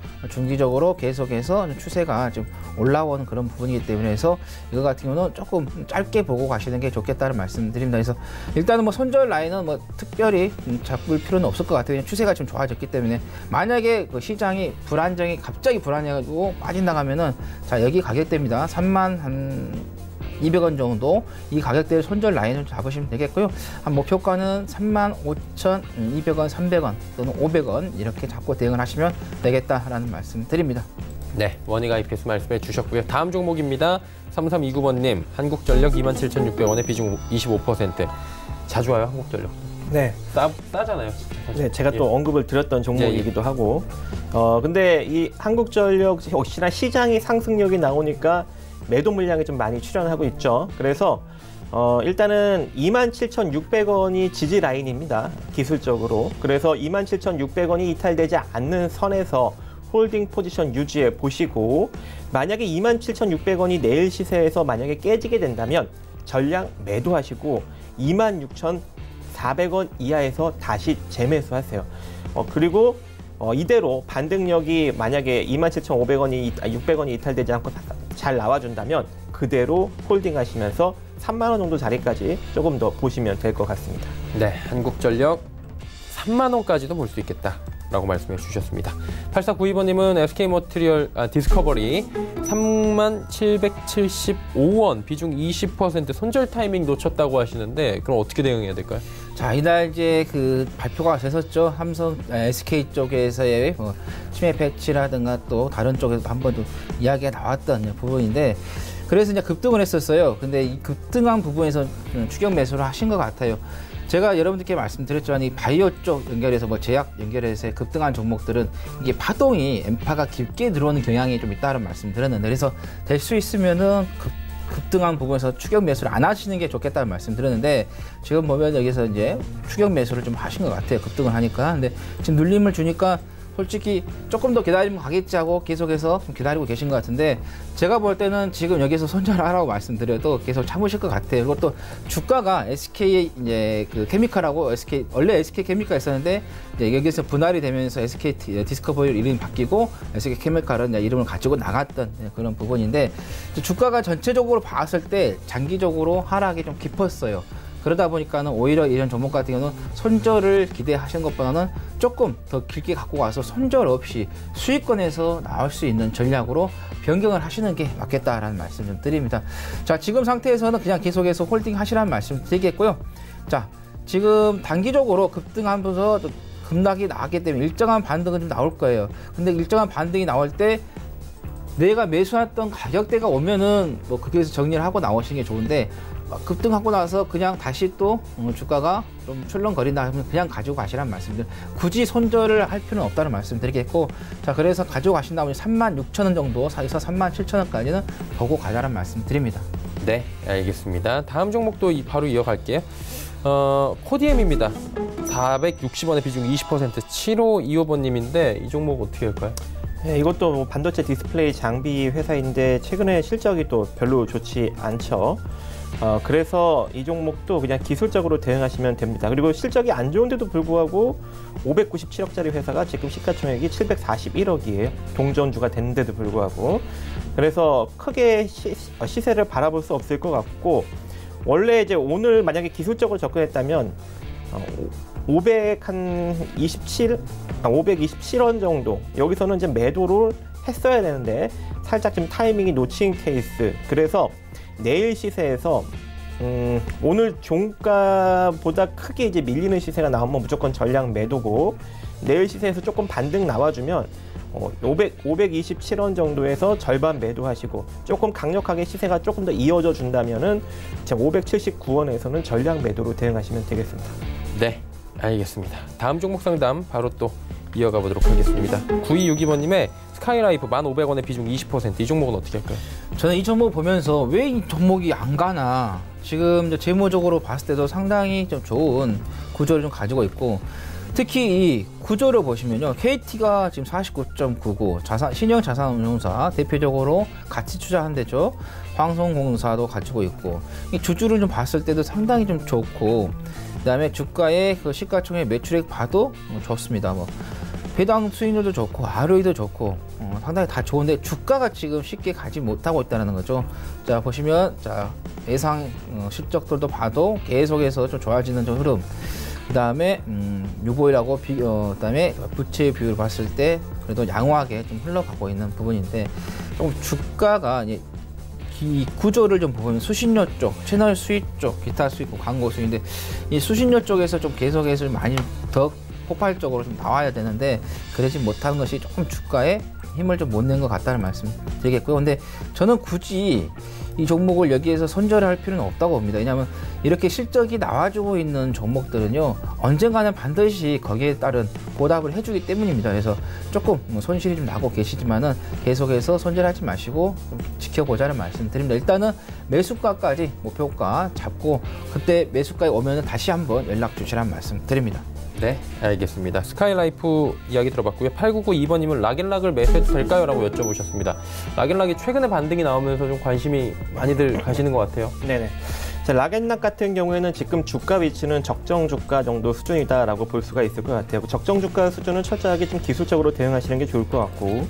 계속해서 추세가 좀 올라오는 그런 부분이기 때문에 해서 이거 같은 경우는 조금 짧게 보고 가시는 게 좋겠다는 말씀드립니다. 그래서 일단은 뭐 손절 라인은 뭐 특별히 잡을 필요는 없을 것 같아요. 추세가 좀 좋아졌기 때문에 만약에 그 시장이 불안정이 갑자기 불안해가지고 빠진다가면은 자 여기 가격대입니다. 3만 한 200원 정도 이 가격대를 손절 라인을 잡으시면 되겠고요. 한 목표가는 35,200원, 300원 또는 500원 이렇게 잡고 대응을 하시면 되겠다라는 말씀 드립니다. 네, 원익 IPS 말씀해 주셨고요. 다음 종목입니다. 3329번님, 한국전력 27,600원에 비중 25%. 자주 와요, 한국전력. 네. 싸잖아요. 사실. 네, 제가 또 언급을 드렸던 종목이기도 하고. 근데 이 한국전력 혹시나 시장이 상승력이 나오니까 매도 물량이 좀 많이 출현하고 있죠. 그래서 일단은 27,600원이 지지 라인입니다. 기술적으로. 그래서 27,600원이 이탈되지 않는 선에서 홀딩 포지션 유지해 보시고 만약에 27,600원이 내일 시세에서 만약에 깨지게 된다면 전량 매도하시고 26,400원 이하에서 다시 재매수하세요. 그리고 이대로 반등력이 만약에 27,600원이 이탈되지 않고 잘 나와준다면 그대로 홀딩하시면서 3만 원 정도 자리까지 조금 더 보시면 될 것 같습니다. 네, 한국전력 3만 원까지도 볼 수 있겠다라고 말씀해 주셨습니다. 8492번님은 SK머티리얼 디스커버리 3775원 비중 20% 손절 타이밍 놓쳤다고 하시는데 그럼 어떻게 대응해야 될까요? 자, 이날 이제 그 발표가 됐었죠. 삼성, SK 쪽에서의 치매 패치라든가 또 다른 쪽에서 한 번 더 이야기가 나왔던 부분인데 그래서 이제 급등을 했었어요. 근데 이 급등한 부분에서 추격 매수를 하신 것 같아요. 제가 여러분들께 말씀드렸지만 이 바이오 쪽 연결해서 뭐 제약 연결해서 급등한 종목들은 이게 파동이 엠파가 깊게 들어오는 경향이 좀 있다는 말씀드렸는데 그래서 될 수 있으면은 급등한 부분에서 추격 매수를 안 하시는 게 좋겠다는 말씀 드렸는데 지금 보면 여기서 이제 추격 매수를 좀 하신 것 같아요. 급등을 하니까. 근데 지금 눌림을 주니까 솔직히 조금 더 기다리면 가겠지 하고 계속해서 좀 기다리고 계신 것 같은데 제가 볼 때는 지금 여기서 손절하라고 말씀드려도 계속 참으실 것 같아요. 그리고 또 주가가 SK 이제 그 케미칼하고 원래 SK 케미칼 있었는데 이제 여기서 분할이 되면서 SK 디스커버리 이름이 바뀌고 SK 케미칼은 이제 이름을 가지고 나갔던 그런 부분인데 주가가 전체적으로 봤을 때 장기적으로 하락이 좀 깊었어요. 그러다 보니까는 오히려 이런 종목 같은 경우는 손절을 기대하시는 것보다는 조금 더 길게 갖고 가서 손절 없이 수익권에서 나올 수 있는 전략으로 변경을 하시는 게 맞겠다라는 말씀 좀 드립니다. 자, 지금 상태에서는 그냥 계속해서 홀딩 하시라는 말씀 드리겠고요. 자, 지금 단기적으로 급등하면서 급락이 나왔기 때문에 일정한 반등은 좀 나올 거예요. 근데 일정한 반등이 나올 때 내가 매수했던 가격대가 오면은 뭐 거기에서 정리를 하고 나오시는 게 좋은데 급등하고 나서 그냥 다시 또 주가가 좀 출렁거린다 하면 그냥 가지고 가시라는 말씀들 굳이 손절을 할 필요는 없다는 말씀 드리겠고 자 그래서 가지고 가신다면 36,000원 정도에서 37,000원까지는 보고 가자는 말씀 드립니다. 네, 알겠습니다. 다음 종목도 바로 이어갈게요. 코디엠입니다. 460원의 비중 20% 7525번님인데 이 종목 어떻게 할까요? 네, 이것도 뭐 반도체 디스플레이 장비 회사인데 최근에 실적이 또 별로 좋지 않죠. 그래서 이 종목도 그냥 기술적으로 대응하시면 됩니다. 그리고 실적이 안 좋은데도 불구하고 597억짜리 회사가 지금 시가총액이 741억이에요. 동전주가 됐는데도 불구하고. 그래서 크게 시세를 바라볼 수 없을 것 같고 원래 이제 오늘 만약에 기술적으로 접근했다면 527원 정도 여기서는 이제 매도를 했어야 되는데 살짝 좀 타이밍이 놓친 케이스. 그래서 내일 시세에서 오늘 종가보다 크게 이제 밀리는 시세가 나오면 무조건 전량 매도고 내일 시세에서 조금 반등 나와주면 527원 정도에서 절반 매도하시고 조금 강력하게 시세가 조금 더 이어져 준다면은 579원에서는 전량 매도로 대응하시면 되겠습니다. 네, 알겠습니다. 다음 종목 상담 바로 또 이어가 보도록 하겠습니다. 9262번님의 스카이라이프 1,500원의 비중 20% 이 종목은 어떻게 할까요? 저는 이 종목 보면서 왜 이 종목이 안 가나 지금 재무적으로 봤을 때도 상당히 좀 좋은 구조를 좀 가지고 있고 특히 이 구조를 보시면요. KT가 지금 49.99 신영자산운용사 대표적으로 같이 투자한 데죠. 방송공사도 가지고 있고 이 주주를 좀 봤을 때도 상당히 좀 좋고 그다음에 주가의 그 시가총액 매출액 봐도 좋습니다. 배당 수익률도 좋고 ROE도 좋고 상당히 다 좋은데 주가가 지금 쉽게 가지 못하고 있다는 거죠. 자 보시면 자 예상 실적들도 봐도 계속해서 좀 좋아지는 좀 흐름. 그다음에 유보율하고 그다음에 부채 비율을 봤을 때 그래도 양호하게 좀 흘러가고 있는 부분인데 조금 주가가 이제 이 구조를 좀 보면 수신료 쪽, 채널 수익 쪽, 기타 수익, 광고 수익인데 이 수신료 쪽에서 좀 계속해서 많이 더 폭발적으로 좀 나와야 되는데 그러지 못하는 것이 조금 주가에 힘을 좀 못 낸 것 같다는 말씀 드리겠고요. 근데 저는 굳이 이 종목을 여기에서 손절할 필요는 없다고 봅니다. 왜냐하면 이렇게 실적이 나와주고 있는 종목들은요 언젠가는 반드시 거기에 따른 보답을 해주기 때문입니다. 그래서 조금 손실이 좀 나고 계시지만은 계속해서 손절하지 마시고 좀 지켜보자는 말씀 드립니다. 일단은 매수가까지 목표가 잡고 그때 매수가에 오면은 다시 한번 연락 주시라는 말씀 드립니다. 네, 알겠습니다. 스카이라이프 이야기 들어봤고요. 8992번님은 락앤락을 매수해도 될까요? 라고 여쭤보셨습니다. 락앤락이 최근에 반등이 나오면서 좀 관심이 많이들 가시는 것 같아요. 네네. 자, 락앤락 같은 경우에는 지금 주가 위치는 적정 주가 정도 수준이다라고 볼 수가 있을 것 같아요. 적정 주가 수준은 철저하게 좀 기술적으로 대응하시는 게 좋을 것 같고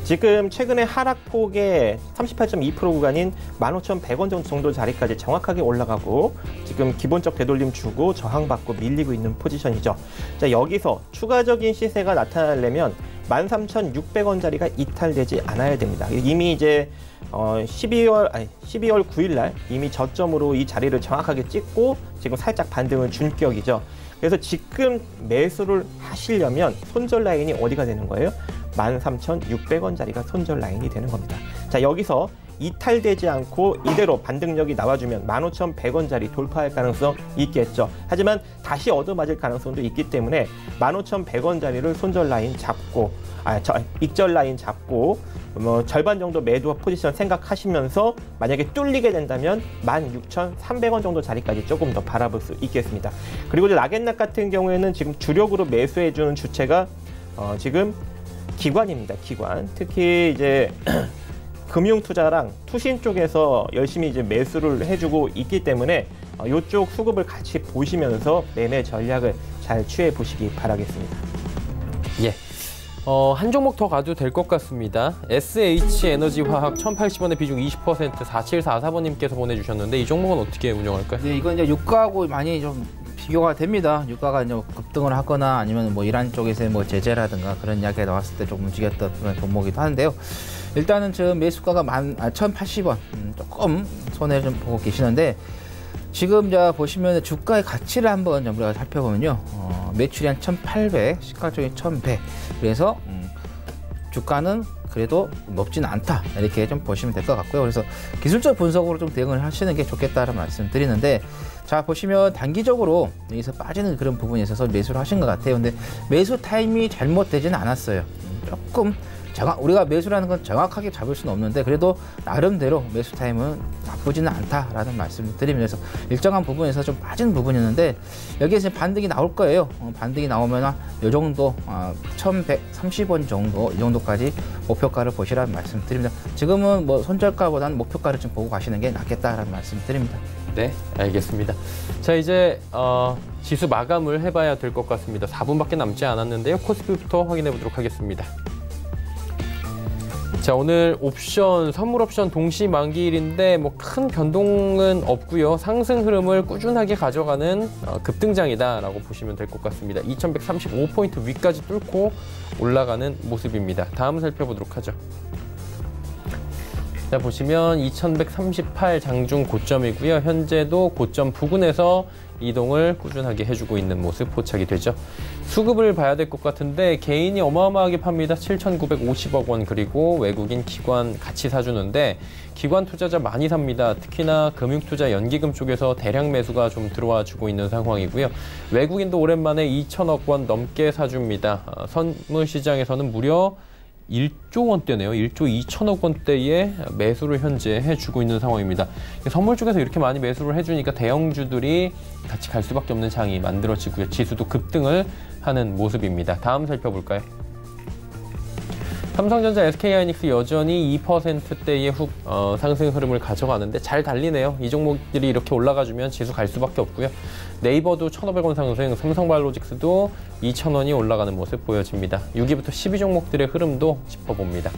지금 최근에 하락폭의 38.2% 구간인 15,100원 정도 자리까지 정확하게 올라가고 지금 기본적 되돌림 주고 저항받고 밀리고 있는 포지션이죠. 자, 여기서 추가적인 시세가 나타나려면 13,600원짜리가 이탈되지 않아야 됩니다. 이미 이제 12월 9일 날 이미 저점으로 이 자리를 정확하게 찍고 지금 살짝 반등을 준 격이죠. 그래서 지금 매수를 하시려면 손절 라인이 어디가 되는 거예요? 13,600원짜리가 손절 라인이 되는 겁니다. 자, 여기서 이탈되지 않고 이대로 반등력이 나와주면 15,100원짜리 돌파할 가능성 있겠죠. 하지만 다시 얻어맞을 가능성도 있기 때문에 15,100원짜리를 손절 라인 잡고 익절 라인 잡고 절반 정도 매도 포지션 생각하시면서 만약에 뚫리게 된다면 16,300원 정도 자리까지 조금 더 바라볼 수 있겠습니다. 그리고 락앤락 같은 경우에는 지금 주력으로 매수해주는 주체가 지금 기관입니다. 기관. 특히 이제 금융투자랑 투신 쪽에서 열심히 이제 매수를 해주고 있기 때문에 이쪽 수급을 같이 보시면서 매매 전략을 잘 취해 보시기 바라겠습니다. 예. 한 종목 더 가도 될 것 같습니다. SH에너지화학 1,080원의 비중 20% 4744번님께서 보내주셨는데 이 종목은 어떻게 운영할까요? 네, 이건 이제 유가하고 많이 좀 비교가 됩니다. 유가가 이제 급등을 하거나 아니면 뭐 이란 쪽에서 뭐 제재라든가 그런 이야기가 나왔을 때 좀 움직였던 그런 종목이기도 하는데요. 일단은 지금 매수가가 1,080원 조금 손해를 좀 보고 계시는데 지금 자 보시면 주가의 가치를 한번 우리가 살펴보면요. 매출이 한 1,800, 시가총액이 1,100. 그래서 주가는 그래도 높지는 않다. 이렇게 좀 보시면 될 것 같고요. 그래서 기술적 분석으로 좀 대응을 하시는 게 좋겠다는 말씀 드리는데 자 보시면 단기적으로 여기서 빠지는 그런 부분이 있어서 매수를 하신 것 같아요. 근데 매수 타임이 잘못되지는 않았어요. 조금 우리가 매수라는 건 정확하게 잡을 수는 없는데 그래도 나름대로 매수 타임은 나쁘지는 않다라는 말씀을 드리면서 일정한 부분에서 좀 빠진 부분이었는데 여기에서 반등이 나올 거예요. 반등이 나오면 이 정도 1,130원 정도 이 정도까지 목표가를 보시라는 말씀 드립니다. 지금은 뭐 손절가보다는 목표가를 좀 보고 가시는 게 낫겠다라는 말씀 드립니다. 네, 알겠습니다. 자, 이제 지수 마감을 해봐야 될 것 같습니다. 4분밖에 남지 않았는데요. 코스피부터 확인해 보도록 하겠습니다. 자, 오늘 옵션, 선물 옵션 동시 만기일인데 뭐 큰 변동은 없고요. 상승 흐름을 꾸준하게 가져가는 급등장이다라고 보시면 될 것 같습니다. 2135포인트 위까지 뚫고 올라가는 모습입니다. 다음 살펴보도록 하죠. 자, 보시면 2138 장중 고점이고요. 현재도 고점 부근에서 이동을 꾸준하게 해주고 있는 모습 포착이 되죠. 수급을 봐야 될 것 같은데 개인이 어마어마하게 팝니다. 7,950억 원 그리고 외국인 기관 같이 사주는데 기관 투자자 많이 삽니다. 특히나 금융투자 연기금 쪽에서 대량 매수가 좀 들어와 주고 있는 상황이고요. 외국인도 오랜만에 2,000억 원 넘게 사줍니다. 선물 시장에서는 무려 1조 원대네요. 1조 2천억 원대의 매수를 현재 해주고 있는 상황입니다. 선물 쪽에서 이렇게 많이 매수를 해주니까 대형주들이 같이 갈 수밖에 없는 장이 만들어지고요. 지수도 급등을 하는 모습입니다. 다음 살펴볼까요? 삼성전자, SK하이닉스 여전히 2%대의 상승 흐름을 가져가는데 잘 달리네요. 이 종목들이 이렇게 올라가주면 지수 갈 수밖에 없고요. 네이버도 1,500원 상승, 삼성바이오로직스도 2,000원이 올라가는 모습 보여집니다. 6위부터 12 종목들의 흐름도 짚어봅니다.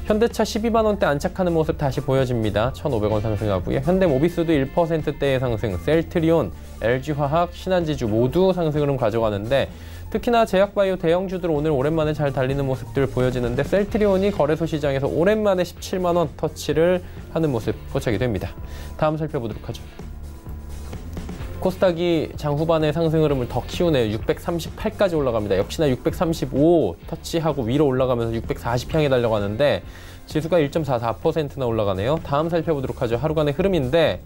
현대차 12만 원대 안착하는 모습 다시 보여집니다. 1,500원 상승하고요. 현대모비스도 1%대의 상승, 셀트리온, LG화학, 신한지주 모두 상승 흐름 가져가는데 특히나 제약바이오 대형주들 오늘 오랜만에 잘 달리는 모습들 보여지는데 셀트리온이 거래소 시장에서 오랜만에 17만 원 터치를 하는 모습 포착이 됩니다. 다음 살펴보도록 하죠. 코스닥이 장 후반의 상승 흐름을 더 키우네요. 638까지 올라갑니다. 역시나 635 터치하고 위로 올라가면서 640 향해 달려가는데 지수가 1.44%나 올라가네요. 다음 살펴보도록 하죠. 하루간의 흐름인데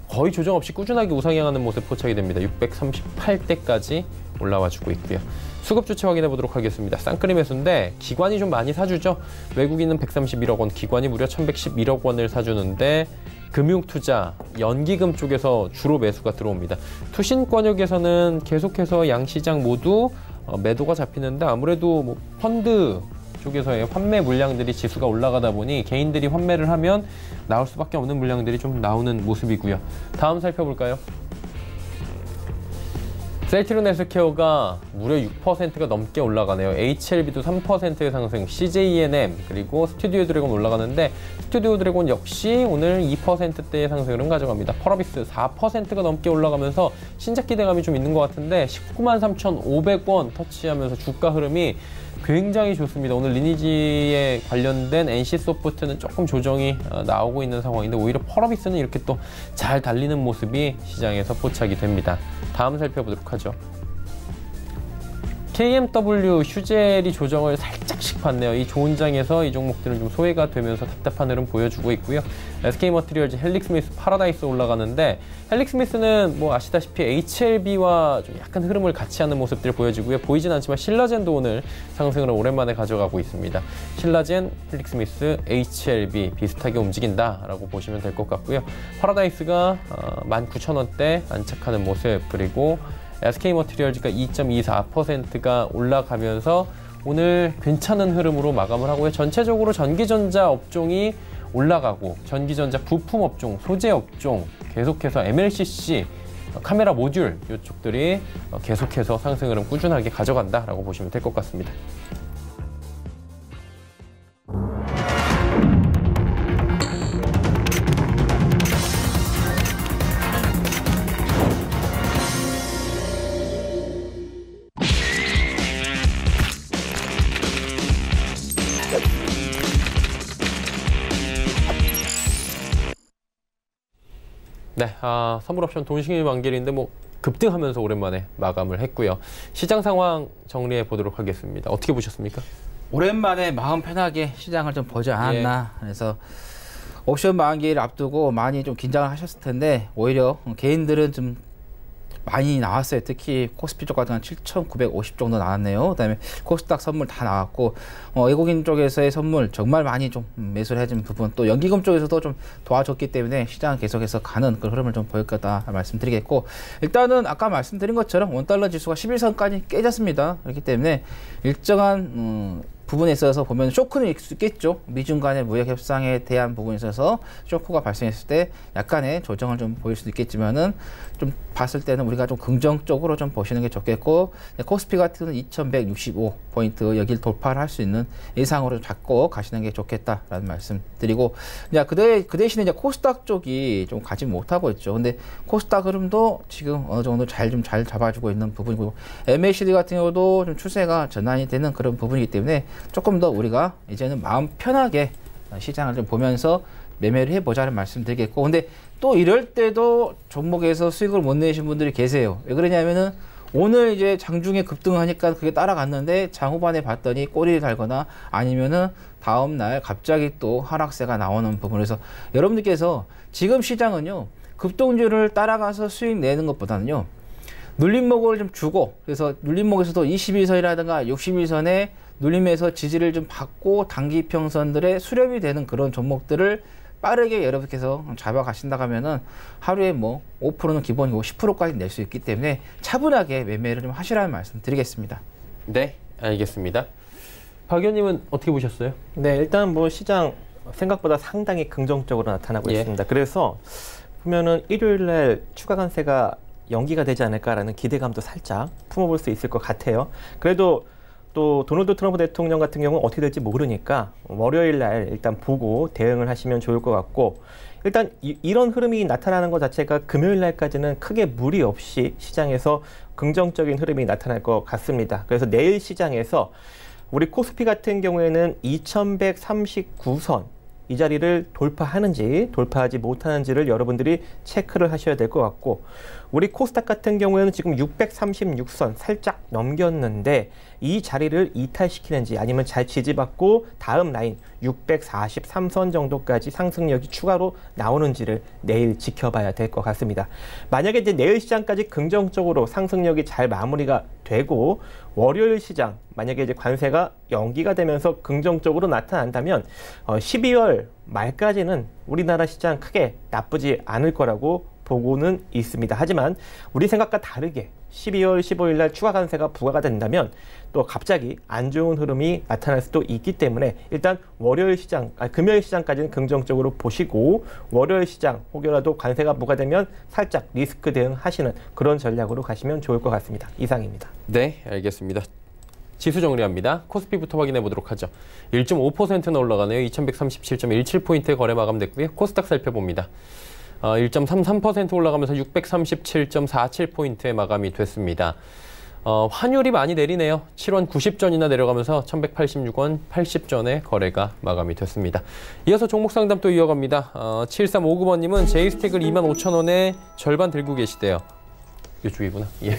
거의 조정 없이 꾸준하게 우상향하는 모습 포착이 됩니다. 638대까지 올라와주고 있고요. 수급 주체 확인해 보도록 하겠습니다. 쌍끌이 매수인데 기관이 좀 많이 사주죠. 외국인은 131억 원, 기관이 무려 1111억 원을 사주는데 금융투자, 연기금 쪽에서 주로 매수가 들어옵니다. 투신권역에서는 계속해서 양시장 모두 매도가 잡히는데 아무래도 뭐 펀드 쪽에서의 환매 물량들이 지수가 올라가다 보니 개인들이 환매를 하면 나올 수밖에 없는 물량들이 좀 나오는 모습이고요. 다음 살펴볼까요? 셀트리온 헬스케어가 무려 6%가 넘게 올라가네요. HLB도 3%의 상승, CJENM 그리고 스튜디오 드래곤 올라가는데 스튜디오 드래곤 역시 오늘 2%대의 상승을 가져갑니다. 펄어비스 4%가 넘게 올라가면서 신작 기대감이 좀 있는 것 같은데 193,500원 터치하면서 주가 흐름이 굉장히 좋습니다. 오늘 리니지에 관련된 NC소프트는 조금 조정이 나오고 있는 상황인데 오히려 펄어비스는 이렇게 또 잘 달리는 모습이 시장에서 포착이 됩니다. 다음 살펴보도록 하죠. KMW 휴젤이 조정을 살짝씩 받네요. 이 좋은 장에서 이 종목들은 좀 소외가 되면서 답답한 흐름 보여주고 있고요. SK머티리얼즈, 헬릭스미스, 파라다이스 올라가는데 헬릭스미스는 뭐 아시다시피 HLB와 좀 약간 흐름을 같이 하는 모습들 보여지고요. 보이진 않지만 신라젠도 오늘 상승을 오랜만에 가져가고 있습니다. 신라젠, 헬릭스미스, HLB 비슷하게 움직인다라고 보시면 될 것 같고요. 파라다이스가 19,000원대 안착하는 모습 그리고 SK머티리얼즈가 2.24%가 올라가면서 오늘 괜찮은 흐름으로 마감을 하고요. 전체적으로 전기전자 업종이 올라가고 전기전자 부품 업종, 소재 업종 계속해서 MLCC, 카메라 모듈 이쪽들이 계속해서 상승 흐름 꾸준하게 가져간다라고 보시면 될 것 같습니다. 네, 선물옵션 돈식이 만길인데 뭐 급등하면서 오랜만에 마감을 했고요. 시장 상황 정리해 보도록 하겠습니다. 어떻게 보셨습니까? 오랜만에 마음 편하게 시장을 좀 보지 않았나. 그래서 옵션 만기를 앞두고 많이 좀 긴장을 하셨을 텐데 오히려 개인들은 좀 많이 나왔어요. 특히 코스피 쪽 같은 경우는 7,950 정도 나왔네요. 그다음에 코스닥 선물 다 나왔고 외국인 쪽에서의 선물 정말 많이 좀 매수를 해준 부분, 또 연기금 쪽에서도 좀 도와줬기 때문에 시장은 계속해서 가는 그런 흐름을 좀 보일 거다 말씀드리겠고, 일단은 아까 말씀드린 것처럼 원달러 지수가 11선까지 깨졌습니다. 그렇기 때문에 일정한 부분에 있어서 보면 쇼크는 있겠죠. 미중 간의 무역 협상에 대한 부분에 있어서 쇼크가 발생했을 때 약간의 조정을 좀 보일 수도 있겠지만은 좀 봤을 때는 우리가 좀 긍정적으로 좀 보시는 게 좋겠고, 코스피 같은 경우는 2165포인트 여기를 돌파를 할 수 있는 예상으로 잡고 가시는 게 좋겠다라는 말씀 드리고, 그 대신에 이제 코스닥 쪽이 좀 가지 못하고 있죠. 근데 코스닥 흐름도 지금 어느 정도 잘 잡아주고 있는 부분이고, MACD 같은 경우도 좀 추세가 전환이 되는 그런 부분이기 때문에 조금 더 우리가 이제는 마음 편하게 시장을 좀 보면서 매매를 해보자는 말씀 드리겠고, 근데 또 이럴 때도 종목에서 수익을 못 내신 분들이 계세요. 왜 그러냐면은 오늘 이제 장중에 급등하니까 그게 따라갔는데 장후반에 봤더니 꼬리를 달거나 아니면은 다음날 갑자기 또 하락세가 나오는 부분에서 여러분들께서 지금 시장은요, 급등주를 따라가서 수익 내는 것보다는요, 눌림목을 좀 주고, 그래서 눌림목에서도 21선이라든가 61선에 눌림에서 지지를 좀 받고 단기 평선들의 수렴이 되는 그런 종목들을 빠르게 여러분께서 잡아가신다고 하면은 하루에 뭐 5%는 기본이고 10%까지 낼 수 있기 때문에 차분하게 매매를 좀 하시라는 말씀 드리겠습니다. 네, 알겠습니다. 박 의원님은 어떻게 보셨어요? 네, 일단 뭐 시장 생각보다 상당히 긍정적으로 나타나고 있습니다. 그래서 보면은 일요일 날 추가 관세가 연기가 되지 않을까라는 기대감도 살짝 품어볼 수 있을 것 같아요. 그래도 또 도널드 트럼프 대통령 같은 경우는 어떻게 될지 모르니까 월요일 날 일단 보고 대응을 하시면 좋을 것 같고, 일단 이런 흐름이 나타나는 것 자체가 금요일 날까지는 크게 무리 없이 시장에서 긍정적인 흐름이 나타날 것 같습니다. 그래서 내일 시장에서 우리 코스피 같은 경우에는 2139선 이 자리를 돌파하는지 돌파하지 못하는지를 여러분들이 체크를 하셔야 될 것 같고, 우리 코스닥 같은 경우에는 지금 636선 살짝 넘겼는데 이 자리를 이탈시키는지 아니면 잘 지지받고 다음 라인 643선 정도까지 상승력이 추가로 나오는지를 내일 지켜봐야 될 것 같습니다. 만약에 이제 내일 시장까지 긍정적으로 상승력이 잘 마무리가 되고 월요일 시장 만약에 이제 관세가 연기가 되면서 긍정적으로 나타난다면 12월 말까지는 우리나라 시장 크게 나쁘지 않을 거라고 보고는 있습니다. 하지만 우리 생각과 다르게 12월 15일 날 추가 관세가 부과가 된다면 또 갑자기 안 좋은 흐름이 나타날 수도 있기 때문에 일단 월요일 시장, 금요일 시장까지는 긍정적으로 보시고 월요일 시장 혹여라도 관세가 부과되면 살짝 리스크 대응하시는 그런 전략으로 가시면 좋을 것 같습니다. 이상입니다. 네, 알겠습니다. 지수 정리합니다. 코스피부터 확인해 보도록 하죠. 1.5%나 올라가네요. 2137.17포인트에 거래 마감됐고요. 코스닥 살펴봅니다. 1.33% 올라가면서 637.47포인트에 마감이 됐습니다. 환율이 많이 내리네요. 7원 90전이나 내려가면서 1186원 80전에 거래가 마감이 됐습니다. 이어서 종목 상담 또 이어갑니다. 7359번님은 제이스택을 25,000원에 절반 들고 계시대요. 이쪽이구나. 예. 네,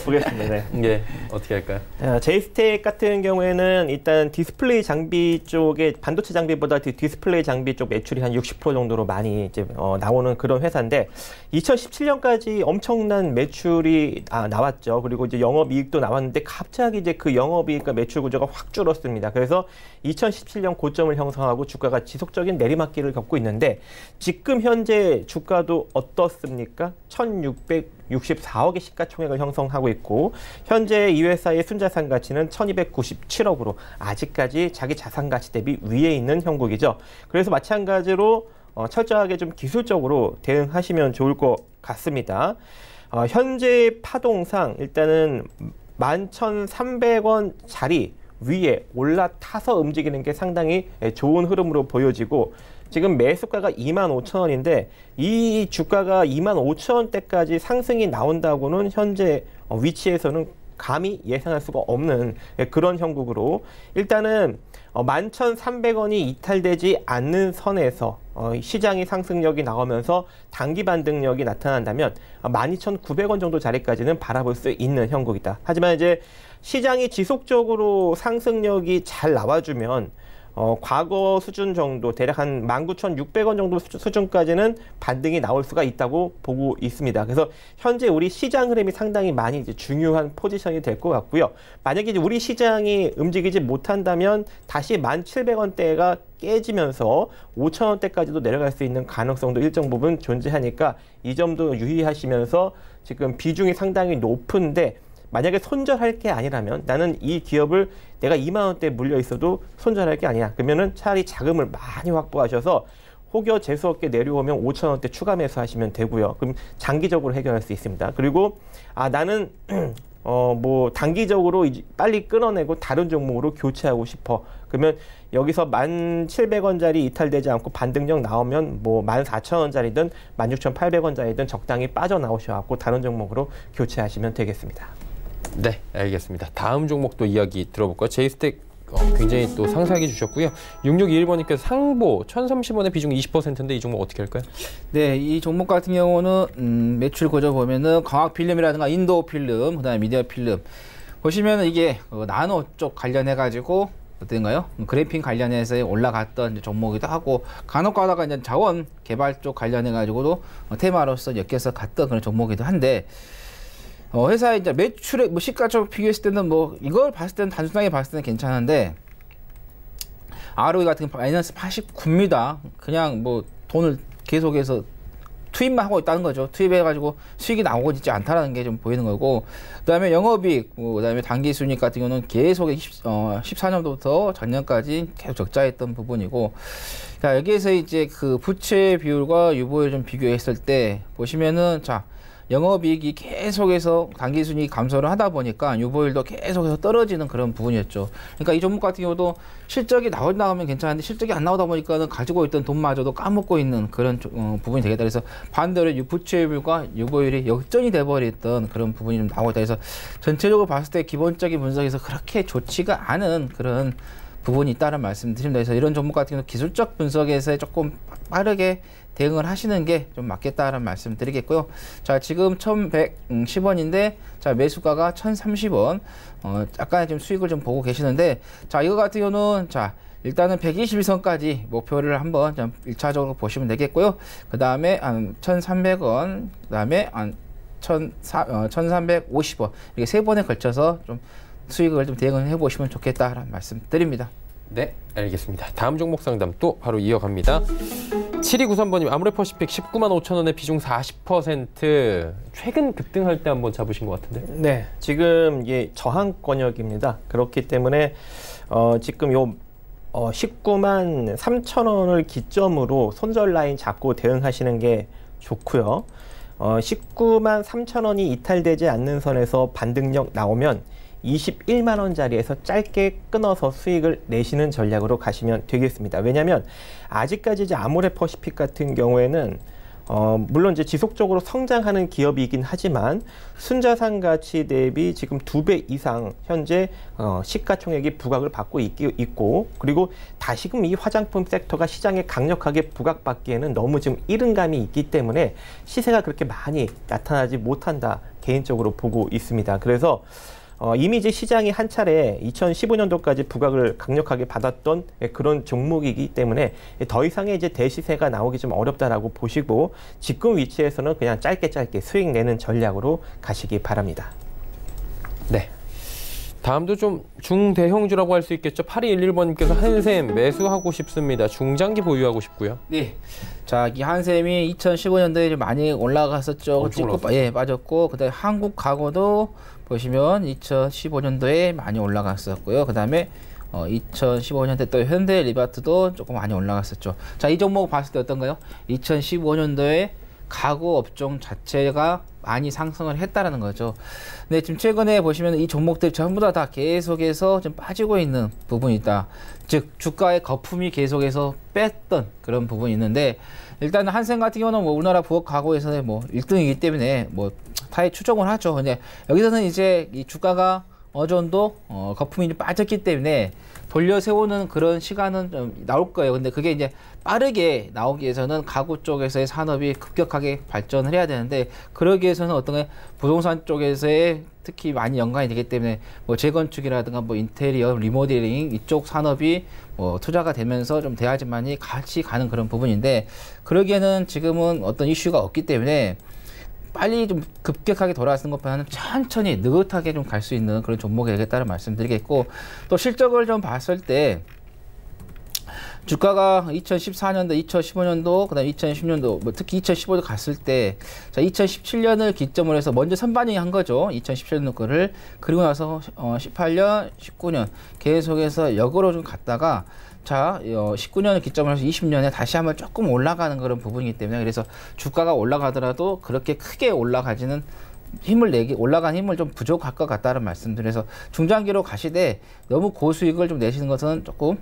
보겠습니다. 네. 예, 어떻게 할까요? 제이스텍 같은 경우에는 일단 디스플레이 장비 쪽에 반도체 장비보다 디스플레이 장비 쪽 매출이 한 60% 정도로 많이 이제 나오는 그런 회사인데 2017년까지 엄청난 매출이 나왔죠. 그리고 이제 영업이익도 나왔는데 갑자기 이제 그 영업이익과 매출 구조가 확 줄었습니다. 그래서 2017년 고점을 형성하고 주가가 지속적인 내리막길을 겪고 있는데 지금 현재 주가도 어떻습니까? 1,664억의 시가총액을 형성하고 있고 현재 이 회사의 순자산 가치는 1,297억으로 아직까지 자기 자산 가치 대비 위에 있는 형국이죠. 그래서 마찬가지로 철저하게 좀 기술적으로 대응하시면 좋을 것 같습니다. 현재 파동상 일단은 11,300원 자리 위에 올라타서 움직이는 게 상당히 좋은 흐름으로 보여지고 지금 매수가가 25,000원인데 이 주가가 25,000원대까지 상승이 나온다고는 현재 위치에서는 감히 예상할 수가 없는 그런 형국으로 일단은 11,300원이 이탈되지 않는 선에서 시장이 상승력이 나오면서 단기 반등력이 나타난다면 12,900원 정도 자리까지는 바라볼 수 있는 형국이다. 하지만 이제 시장이 지속적으로 상승력이 잘 나와주면 과거 수준 정도 대략 한 19,600원 정도 수준까지는 반등이 나올 수가 있다고 보고 있습니다. 그래서 현재 우리 시장 흐름이 상당히 많이 이제 중요한 포지션이 될 것 같고요. 만약에 이제 우리 시장이 움직이지 못한다면 다시 1,700원대가 깨지면서 5,000원대까지도 내려갈 수 있는 가능성도 일정 부분 존재하니까 이 점도 유의하시면서 지금 비중이 상당히 높은데 만약에 손절할 게 아니라면 나는 이 기업을 내가 2만 원대에 물려 있어도 손절할 게 아니야. 그러면은 차라리 자금을 많이 확보하셔서 혹여 재수 없게 내려오면 5천 원대 추가 매수하시면 되고요. 그럼 장기적으로 해결할 수 있습니다. 그리고 나는 뭐 단기적으로 빨리 끊어내고 다른 종목으로 교체하고 싶어. 그러면 여기서 1,700원짜리 이탈되지 않고 반등력 나오면 뭐 14,000원짜리든 16,800원짜리든 적당히 빠져나오셔갖고 다른 종목으로 교체하시면 되겠습니다. 네, 알겠습니다. 다음 종목도 이야기 들어볼까요? 제이스텍 굉장히 또 상세하게 주셨고요. 6621번님께서 상보 1,030원의 비중 20%인데 이 종목 어떻게 할까요? 네, 이 종목 같은 경우는 매출 구조 보면은 광학 필름이라든가 인도 필름, 그다음에 미디어 필름 보시면은 이게 나노 쪽 관련해 가지고 어떤가요? 그래핀 관련해서 올라갔던 종목이기도 하고 간혹 가다가 이제 자원 개발 쪽 관련해 가지고도 테마로서 엮여서 갔던 그런 종목이기도 한데. 회사의 이제 매출액, 뭐 시가적 비교했을 때는 뭐 이걸 봤을 때는 단순하게 봤을 때는 괜찮은데 ROE 같은 게 마이너스 89입니다. 그냥 뭐 돈을 계속해서 투입만 하고 있다는 거죠. 투입해가지고 수익이 나오고 있지 않다라는 게 좀 보이는 거고, 그다음에 영업이익, 그다음에 당기순이익 같은 경우는 계속 14년도부터 작년까지 계속 적자였던 부분이고, 자, 여기에서 이제 그 부채 비율과 유보율 좀 비교했을 때 보시면은, 자, 영업이익이 계속해서 당기순이익 감소를 하다 보니까 유보율도 계속해서 떨어지는 그런 부분이었죠. 그러니까 이 종목 같은 경우도 실적이 나오면 괜찮은데 실적이 안 나오다 보니까는 가지고 있던 돈마저도 까먹고 있는 그런 부분이 되겠다. 그래서 반대로 부채율과 유보율이 역전이 돼버렸던 그런 부분이 좀 나오고 있다. 그래서 전체적으로 봤을 때 기본적인 분석에서 그렇게 좋지가 않은 그런 부분이 있다는 말씀드립니다. 그래서 이런 종목 같은 경우는 기술적 분석에서 조금 빠르게 대응을 하시는 게 좀 맞겠다라는 말씀 드리겠고요. 자, 지금 1110원인데, 자, 매수가가 1030원. 약간의 좀 수익을 좀 보고 계시는데, 자, 이거 같은 경우는, 자, 일단은 121선까지 목표를 한번 좀 1차적으로 보시면 되겠고요. 그 다음에 한 1300원, 그 다음에 한 1350원. 이렇게 세 번에 걸쳐서 좀 수익을 좀 대응을 해보시면 좋겠다라는 말씀 드립니다. 네, 알겠습니다. 다음 종목 상담 또 바로 이어갑니다. 7293번님, 아모레퍼시픽 19만 5천 원에 비중 40%. 최근 급등할 때 한번 잡으신 것 같은데? 네, 지금 이게 저항권역입니다. 그렇기 때문에 지금 요 19만 3천 원을 기점으로 손절 라인 잡고 대응하시는 게 좋고요. 19만 3천 원이 이탈되지 않는 선에서 반등력 나오면 21만 원짜리에서 짧게 끊어서 수익을 내시는 전략으로 가시면 되겠습니다. 왜냐하면 아직까지 이제 아모레퍼시픽 같은 경우에는 물론 이제 지속적으로 성장하는 기업이긴 하지만 순자산 가치 대비 지금 2배 이상 현재 시가총액이 부각을 받고 있고, 그리고 다시금 이 화장품 섹터가 시장에 강력하게 부각받기에는 너무 지금 이른 감이 있기 때문에 시세가 그렇게 많이 나타나지 못한다 개인적으로 보고 있습니다. 그래서 이미 이제 시장이 한 차례 2015년도까지 부각을 강력하게 받았던 그런 종목이기 때문에 더 이상의 이제 대시세가 나오기 좀 어렵다라고 보시고, 지금 위치에서는 그냥 짧게 수익 내는 전략으로 가시기 바랍니다. 네. 다음도 좀 중대형주라고 할 수 있겠죠. 8211번님께서 한샘 매수하고 싶습니다. 중장기 보유하고 싶고요. 네. 자, 이 한샘이 2015년도에 많이 올라갔었죠. 예, 빠졌고, 그다음에 한국가구도 보시면 2015년도에 많이 올라갔었고요. 그다음에 2015년도에 또 현대리바트도 조금 많이 올라갔었죠. 자, 이 종목 봤을 때 어떤가요? 2015년도에 가구 업종 자체가 많이 상승을 했다라는 거죠. 근데 지금 최근에 보시면 이 종목들 전부 다 계속해서 좀 빠지고 있는 부분이 있다. 즉 주가의 거품이 계속해서 뺐던 그런 부분이 있는데, 일단 한샘 같은 경우는 뭐 우리나라 부업 가구에서는 뭐 1등이기 때문에 뭐 타에 추정을 하죠. 근데 여기서는 이제 이 주가가 어느 정도 거품이 좀 빠졌기 때문에 돌려 세우는 그런 시간은 좀 나올 거예요. 근데 그게 이제 빠르게 나오기 위해서는 가구 쪽에서의 산업이 급격하게 발전을 해야 되는데, 그러기 위해서는 어떤 게 부동산 쪽에서의 특히 많이 연관이 되기 때문에 뭐 재건축이라든가 뭐 인테리어, 리모델링 이쪽 산업이 뭐 투자가 되면서 좀 돼야지만이 같이 가는 그런 부분인데, 그러기에는 지금은 어떤 이슈가 없기 때문에 빨리 좀 급격하게 돌아서는 것보다는 천천히 느긋하게 좀 갈 수 있는 그런 종목이 되겠다는 말씀드리겠고, 또 실적을 좀 봤을 때 주가가 2014년도, 2015년도, 그 다음에 2010년도, 뭐 특히 2015년 갔을 때, 자, 2017년을 기점으로 해서 먼저 선반영이 한 거죠. 2017년 거를. 그리고 나서 18년, 19년 계속해서 역으로 좀 갔다가, 자, 19년을 기점으로 해서 20년에 다시 한번 조금 올라가는 그런 부분이기 때문에, 그래서 주가가 올라가더라도 그렇게 크게 올라가지는 올라간 힘을 좀 부족할 것 같다는 말씀드려서 중장기로 가시되 너무 고수익을 좀 내시는 것은 조금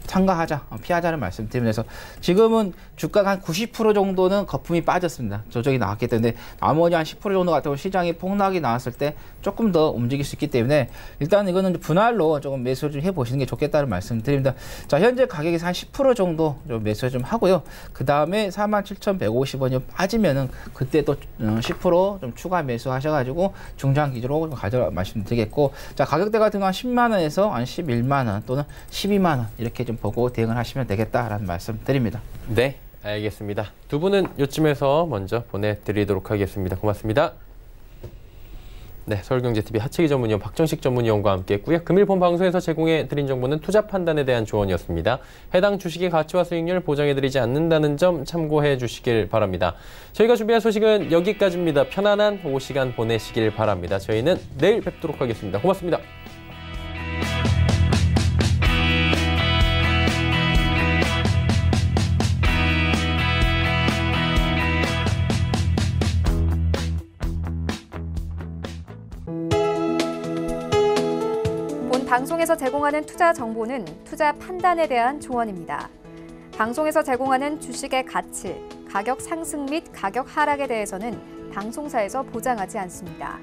삼가하자, 피하자는 말씀드리면서, 지금은 주가가 한 90% 정도는 거품이 빠졌습니다. 조정이 나왔기 때문에 나머지 한 10% 정도 같은 경우 시장이 폭락이 나왔을 때 조금 더 움직일 수 있기 때문에 일단 이거는 분할로 조금 매수 좀 해보시는 게 좋겠다는 말씀드립니다. 자, 현재 가격에서 한 10% 정도 좀 매수 좀 하고요. 그 다음에 47,150원이 빠지면은 그때 또 10% 좀 추가 매수 하셔가지고 중장기로 가져라 말씀드리겠고, 자, 가격대 같은 거 한 10만 원에서 한 11만 원 또는 12만 원 이렇게 좀 보고 대응을 하시면 되겠다라는 말씀 드립니다. 네, 알겠습니다. 두 분은 요쯤에서 먼저 보내드리도록 하겠습니다. 고맙습니다. 네, 서울경제TV 하채기 전문위원 박정식 전문위원과 함께했고요. 금일 본 방송에서 제공해드린 정보는 투자 판단에 대한 조언이었습니다. 해당 주식의 가치와 수익률 보장해드리지 않는다는 점 참고해 주시길 바랍니다. 저희가 준비한 소식은 여기까지입니다. 편안한 오후 시간 보내시길 바랍니다. 저희는 내일 뵙도록 하겠습니다. 고맙습니다. 방송에서 제공하는 투자 정보는 투자 판단에 대한 조언입니다. 방송에서 제공하는 주식의 가치, 가격 상승 및 가격 하락에 대해서는 방송사에서 보장하지 않습니다.